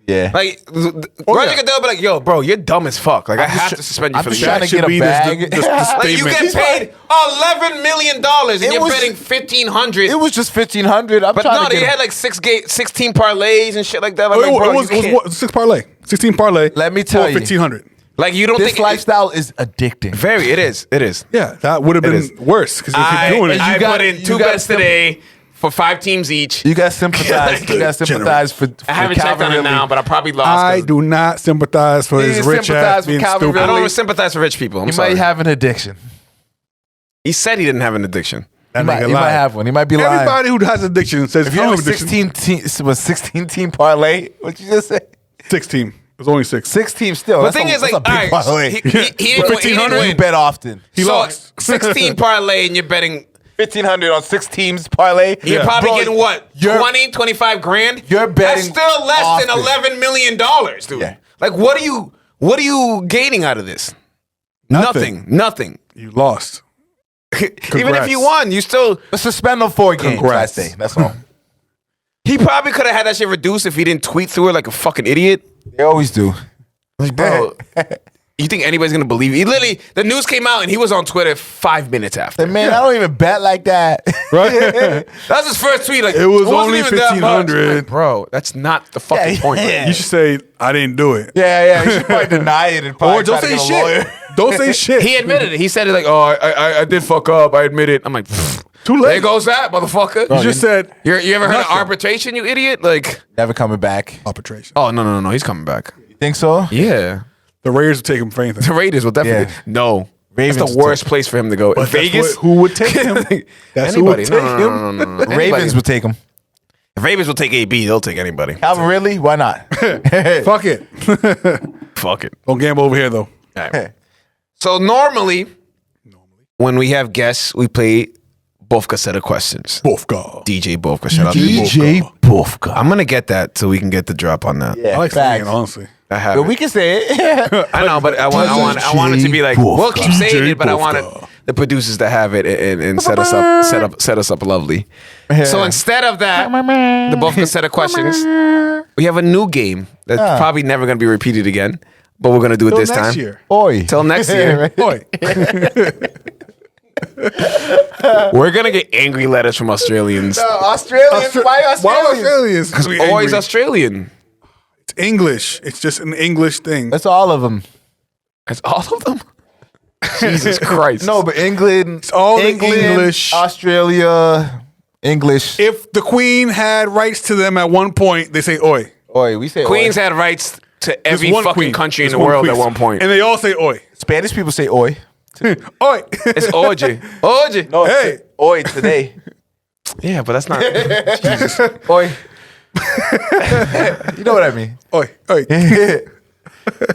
Yeah. Like Roger yeah. Goodell be like, "Yo, bro, you're dumb as fuck. Like I have to suspend you I'm for the just trying year." to get a bag. Like you get paid $11 million and It you're was- betting $1,500. It was just $1,500. I'm But trying no, to they get. had like 16 parlays and shit like that. Like, Oh, bro, it was you can't- what, 6 parlay. 16 parlay. Let me tell you. 1,500. like you don't This think lifestyle is addicting. Very, it is. Yeah, that would have is. been worse because you keep doing it. I You got- put in you 2 got bets some- today. for 5 teams each. You got sympathize. You got sympathize for I haven't checked Calvin on it Ridley. now, but I probably lost. I do not sympathize for his rich sympathize ass with being Calvin stupid. I Ridley. don't sympathize with rich people. I'm He sorry. might have an addiction. He said he didn't have an addiction. That He might nigga lied. have one. He might be lying. Everybody who has addiction says If I you don't have have a addiction. 16 team parlay, what you just say? 6 team. It was only 6. 6 teams still. But That's the thing a- is, like, that's a all big right, parlay. he didn't win. You bet often. He so lost. 16 parlay, and you're betting. 1,500 on 6 teams parlay. You're probably Bro, getting what? you're- 20, 25 grand? You're That's betting still less than often. $11 million, dude. Yeah. Like, what are you gaining out of this? Nothing. You lost. Even if Congrats. you won, you still. Let's suspend them 4 games. Congrats. I say. That's all. He probably could have had that shit reduced if he didn't tweet through it like a fucking idiot. They always do. Like, bro, you think anybody's gonna believe you? He literally, the news came out and he was on Twitter 5 minutes after. Man, I don't even bet like that. Right? That was his first tweet. Like, It was wasn't only even that much. 1,500. Like, bro, that's not the fucking Yeah, point. yeah. You should say, I didn't do it. Yeah. You should probably deny it and probably Or don't try to say get a lawyer. shit. Don't say shit. He admitted it. He said it like, "Oh, I did fuck up. I admit it." I'm like, "Pfft, Too late. there goes that motherfucker. You just said You ever heard of nothing. arbitration, you idiot? Like, Never coming back. arbitration. oh no, he's coming back. You think so? Yeah, The Raiders will take him for anything. the Raiders will definitely Yeah. no. Ravens That's the will worst place for him to go. But that's Vegas. who would take him? That's who Anybody? would take him. No. The Ravens would take him. If Ravens will take AB, they'll take anybody. Calvin Ridley? Why not? Fuck it. Fuck it. Don't gamble over here, though. All right. So normally, when we have guests, we play Bofka set of questions. Both go. DJ Bofka, shout out to DJ Bofka. I'm gonna get that so we can get the drop on that. Yeah, I like saying facts. it, honestly. I have. But it. we can say it. I know, but I want it to be like we'll keep saying it, but I wanted the producers to have it and set us up lovely. So instead of that, the Bofka set of questions, we have a new game that's probably never gonna be repeated again, but we're gonna do it this next time. year. Oi. Till next year. Boy. We're gonna get angry letters from Australians. Australians? Why Australians? Why Australians? Because we Always angry. Australian. It's English. It's just an English thing. That's all of them. That's all of them. Jesus Christ. No, but England. It's all the English. Australia. English. If the Queen had rights to them at one point, they say oi. Oi, we say Queens oi. had rights to There's every one fucking queen. country in There's the world queen. at one point. And they all say oi. Spanish people say oi. Oi. It's OJ. OJ. No, Hey. oi today. Yeah, but that's not. Oi. You know what I mean? Oi. Oi.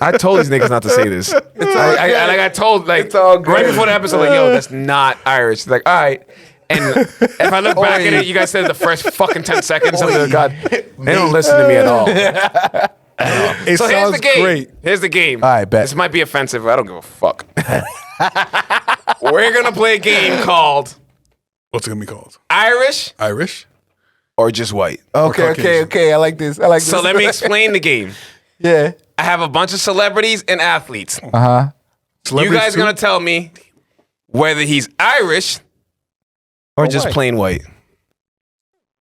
I told these niggas not to say this. I told like all good. right before the episode, like, yo, that's not Irish. Like, all right. And if I look back at it, you guys said the first fucking 10 seconds of the God, they don't listen to me at all. It So here's sounds the game. great. Here's the game. All right, bet. This might be offensive. I don't give a fuck. We're gonna play a game called What's it going to be called? Irish Irish? or just white. Okay. I like this. So let me explain the game. Yeah. I have a bunch of celebrities and athletes. You Celebrities guys too? gonna tell me whether he's Irish or just white. plain white.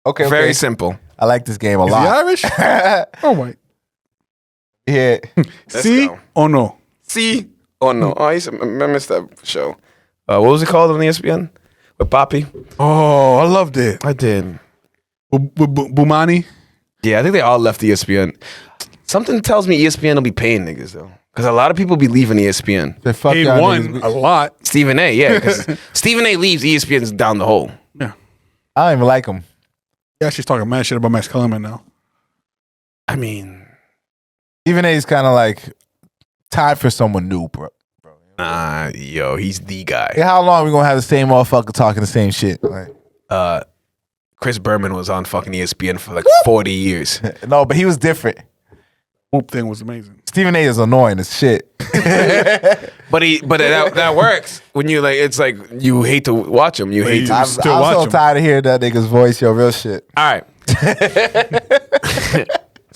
Okay. Very simple. I like this game a Is he lot. Irish or white? Yeah. See go. or no? See or no? Oh, I missed that show. What was it called on ESPN? With Poppy? Oh, I loved it. I did. Bumani? Yeah, I think they all left ESPN. Something tells me ESPN will be paying niggas though. Because a lot of people be leaving ESPN. They fuck He y'all won niggas. a lot. Stephen A, yeah. Because Stephen A leaves, ESPN's down the hole. Yeah. I don't even like him. Yeah, she's talking mad shit about Max Kellerman now. I mean, Even A is kind of like tied for someone new, bro. nah, yo, he's the guy. Hey, how long we gonna have the same motherfucker talking the same shit? Like, Chris Berman was on fucking ESPN for like 40 years. no, but he was different. Whoop thing was amazing. Stephen A is annoying as shit. But that works when you like. It's like you hate to watch him. You hate you- to. I'm still so watch him. tired of hearing that nigga's voice, yo, real shit. All right.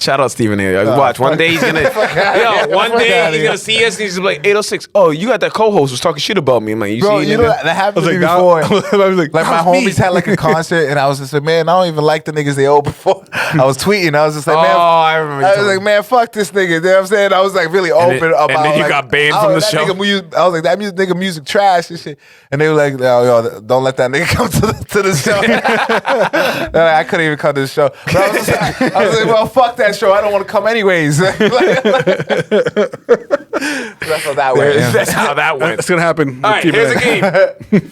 Shout out Stephen A. Watch, one day he's gonna see us and he's like 806. Oh, you got that co-host was talking shit about me. I'm like, you Bro, see, you know that happened to me before. Like my homies had like a concert, and I was just like, man, I don't even like the niggas they owe before. I was tweeting, I was just like, man, I remember. I was like, man, fuck this nigga. You know what I'm saying? I was like really open about. And then you like, got banned from the show. I was like, that nigga music trash and shit. And they were like, yo, don't let that nigga come to the show. I couldn't even come to the show. But I was like, well, fuck that show. I don't want to come anyways. That's how that went. That's how that went. It's gonna happen. All right, here's the game.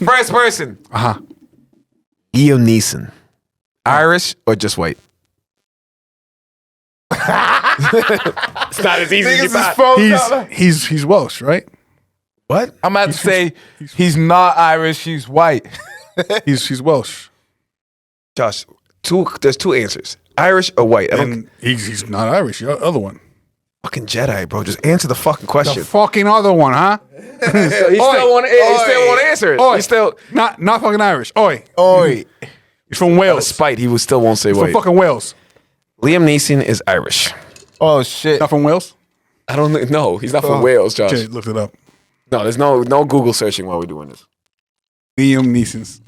First person. Uh-huh. Liam Neeson. Irish or just white? It's not as easy as you thought. He's Welsh, right? What? I'm about to say he's not Irish, he's white. He's Welsh. Josh, there's two answers. Irish or white? I don't. And he's not Irish. The other one. Fucking Jedi, bro. Just answer the fucking question. The fucking other one, huh? He still want to answer it. Oi. He still Not fucking Irish. Oi. He's from out of Wales. spite. He still won't say He's white. from fucking Wales. Liam Neeson is Irish. Oh shit. Not from Wales? I don't know. He's not from Wales, Josh. Okay, looked it up. No, there's no Google searching while we're doing this. Liam Neeson's.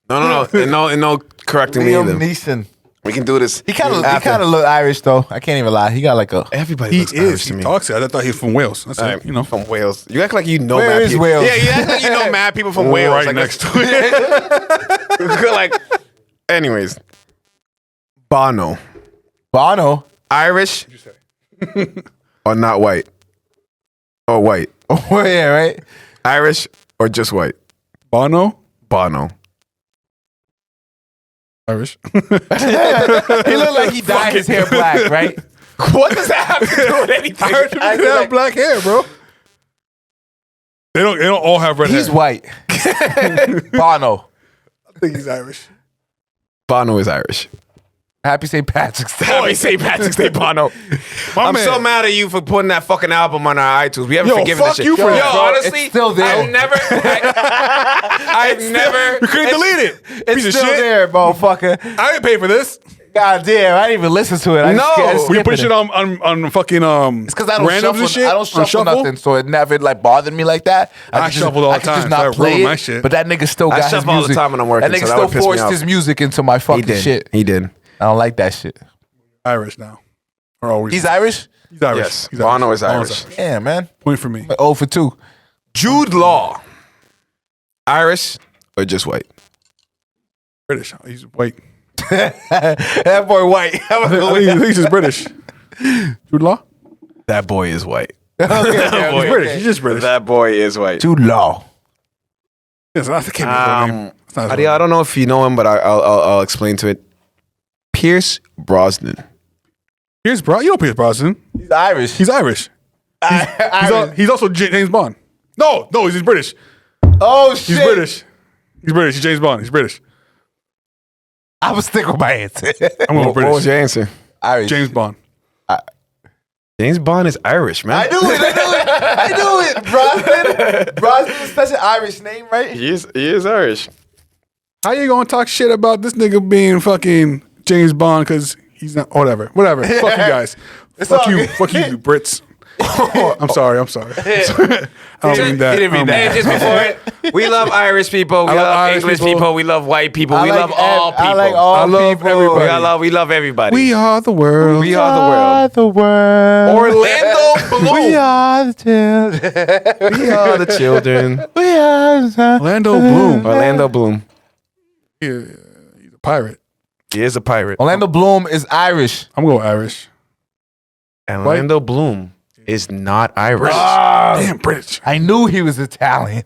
No, and no correcting me Liam either. Neeson. We can do this. He kind of look Irish though. I can't even lie. He got like a. Everybody He looks Irish is. to He me. talks it. I thought he was from Wales. That's it. You know. From Wales. You act like you know Where mad is people. Wales? Yeah, you act like you know mad people from Wales. Right like next to it. like, anyways. Bono. Bono. Irish or not white? Or white? Oh yeah, right. Irish or just white? Bono? Bono. Irish. He looked like he dyed his hair black, right? What does that have to do with anything? Irish people have black hair, bro. They don't all have red He's hair. white. Bono. I think he's Irish. Bono is Irish. Happy St. Patrick's Day. Happy St. Patrick's Day, Bono. I'm man. so mad at you for putting that fucking album on our iTunes. We haven't forgiven fuck that shit. you for that, bro. Honestly, It's still there. I've never. You couldn't delete it. It's Piece of still shit. there, motherfucker. I didn't pay for this. God damn, I didn't even listen to it. I just We skipped put shit on fucking It's because I don't randoms shuffle. and shit. I don't on shuffle nothing, so it never like bothered me like that. I could shuffled all the I could time, just so I not play ruined it. my shit. But that nigga still I got his shuffle all the music. time when I'm working, That nigga so that would still piss me forced off. his music into my He fucking did. shit. He did. I don't like that shit. Irish now. Or always. He's Irish. He's Irish. Yes. He's Bono is Bono's Irish. Yeah, man. Point for me. 0 for 2. Jude Law. Irish or just white? British. He's white. That boy white. I think he's just British. Jude Law? That boy is white. He's British. He's just British. That boy is white. Jude Law. Yes, I can't remember his name. It's not his I don't know if you know him, but I'll explain to it. Pierce Brosnan. You know Pierce Brosnan. He's Irish. He's Irish. He's also James Bond. No, he's British. Oh shit. He's British. He's James Bond. He's British. I would stick with my answer. I'm going What British. was your answer? Irish. James Bond. James Bond is Irish, man. I knew it. Brosnan is such an Irish name, right? He is Irish. How you gonna talk shit about this nigga being fucking James Bond because he's not whatever. Fuck you guys. Fuck all you, good. you Brits. I'm sorry. I don't mean that. He didn't mean that. Hey, just before it, we love Irish people. We I love love Irish English people. people. We love white people. We love all people. I like all I love people. everybody. We love everybody. We are the world. We are the world. the world. Orlando Bloom. We are the children. We are the children. We are the Orlando Bloom. Orlando Bloom. He's a pirate. He is a pirate. Orlando Bloom is Irish. I'm going Irish. And Orlando Bloom is not Irish. Damn, British. I knew he was Italian.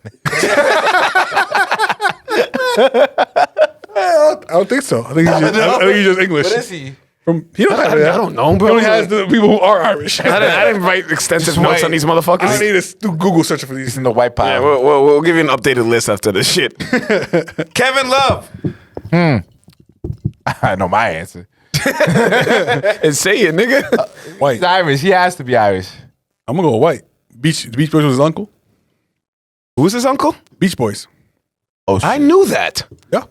I don't think so. I think he's just English. What is he? He don't have that. I don't know, bro. He only has the people who are Irish. I didn't write extensive Just notes wait. on these I don't motherfuckers. need to do Google searching for these. In the white pile. Yeah, we'll give you an updated list after this shit. Kevin Love. I know my answer. And say it, nigga. White. He's Irish. He has to be Irish. I'm gonna go white. The Beach Boys was his uncle. Who's his uncle? Beach Boys. Oh, shit. I knew that. Yeah.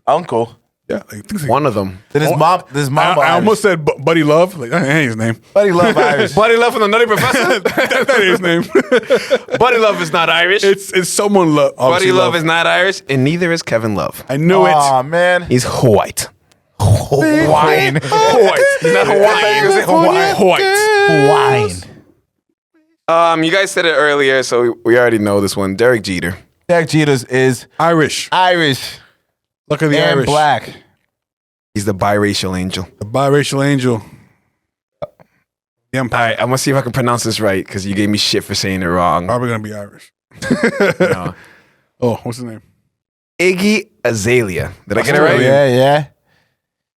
Uncle. Yeah, like, things like, One of them. Then his mom. I almost said Buddy Love. Like that ain't his name. Buddy Love Irish. Buddy Love from the Nutty Professor? that ain't his name. Buddy Love is not Irish. It's someone Love. Buddy Love is not Irish, and neither is Kevin Love. I knew Aw, man. He's white. Hawaiian. White. He's not Hawaiian. Hawaiian. You guys said it earlier, so we already know this one. Derek Jeter. Derek Jeter is Irish. Look at the and Irish. black. He's the biracial angel. The biracial angel. The All Empire. right, I'm gonna see if I can pronounce this right because you gave me shit for saying it wrong. Probably gonna be Irish. No. Oh, what's his name? Iggy Azalea. Did I get it right? Yeah.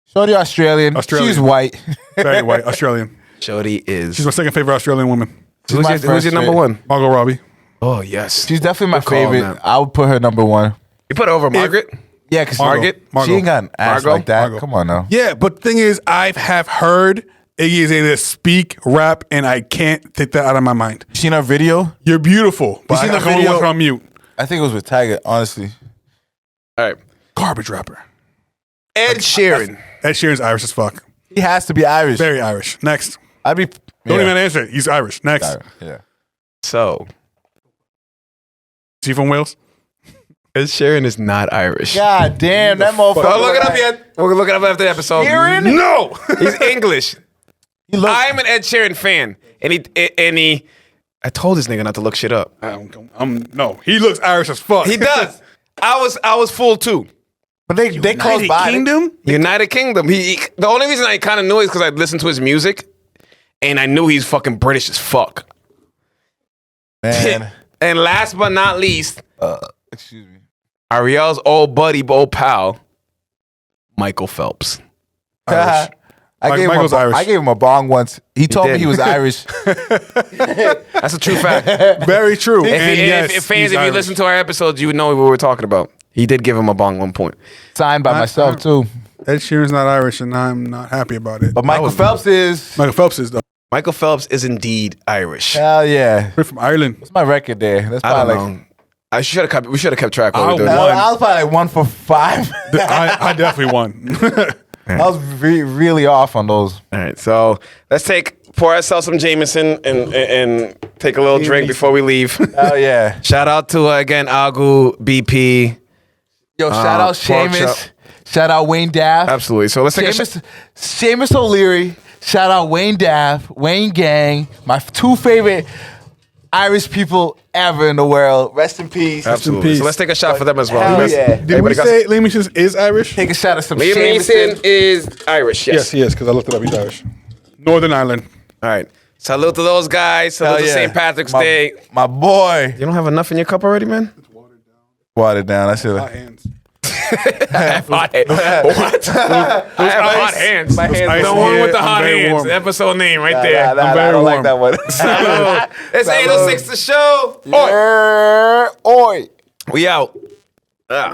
Shorty Australian. Australian. She's white. Very white. Australian. Shorty is. She's my second favorite Australian woman. Who's your number one? Margot Robbie. Oh yes. She's definitely my Good call, favorite. man. I would put her number one. You put her over Margaret? Yeah, because Margot. she ain't got an ass Margot? like that. Margot. Come on now. Yeah, but the thing is, I have heard Iggy Azalea speak, rap, and I can't take that out of my mind. You seen her video? You're beautiful, but seen I the can only video? watch her on mute. I think it was with Tiger, honestly. All right. Garbage rapper. Ed Sheeran. Ed Sheeran's Irish as fuck. He has to be Irish. Very Irish. Next. I'd be. Don't even answer it. He's Irish. Next. Yeah. So, Is he from Wales? Ed Sheeran is not Irish. God damn, that motherfucker. Don't look it up yet. We'll look it up after the episode. Sheeran? No, he's English. He looks. I'm an Ed Sheeran fan, and he. I told this nigga not to look shit up. No, he looks Irish as fuck. He does. I was fooled too. But they close United by. Kingdom? United Kingdom. The only reason I kind of knew it is because I listened to his music, and I knew he's fucking British as fuck. Man. And last but not least, Excuse me. Ariel's old buddy, old pal, Michael Phelps. Irish. Michael's Irish. I gave him a bong once. He told me did. he was Irish. That's a true fact. Very true. If fans, if you listen to our episodes, you would know what we were talking about. He did give him a bong 1 point. Signed by myself, too. Ed Sheeran's not Irish, and I'm not happy about it. But Michael Phelps is. Michael Phelps is, though. Michael Phelps is indeed Irish. Hell yeah. We're from Ireland. What's my record there? That's I don't probably know. We should have kept track while we were doing won. it. I was probably like 1 for 5. I definitely won. I was really off on those. All right, so let's pour ourselves some Jameson and take a little drink before we leave. Hell yeah. Shout out to again Agu BP. Yo, shout out Pork chop. Seamus. Shout out Wayne Daff. Absolutely. So let's take a Seamus O'Leary. Shout out Wayne Daff, Wayne Gang, my 2 favorite Irish people ever in the world. Rest in peace. Absolutely. peace. So let's take a shot for them as well. Hell yeah. Did we say Liam Neeson is Irish? Take a shot of some Liam Seamuson. Neeson is Irish. Yes, Yes. he is, because I looked it up. He's Irish. Northern Ireland. All right. Salute to those guys. Salute Hell to yeah. St. Patrick's My- Day. My boy. You don't have enough in your cup already, man? Watered down. I should Hot have. hands. Hot hands. What? I have hot hands. My hands ice The in one here. with the I'm hot very hands. warm. Episode name right there. I very don't warm. like that one. Salute. It's 806 the show. Oi. We out. Fire.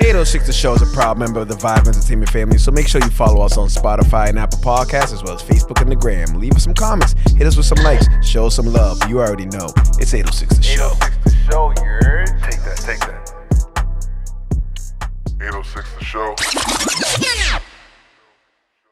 806 The Show is a proud member of the Vibe Entertainment family, so make sure you follow us on Spotify and Apple Podcasts, as well as Facebook and the Gram. Leave us some comments, hit us with some likes, show us some love. You already know. It's 806 The Show. 806 the show, you're. Take that. 806 The Show.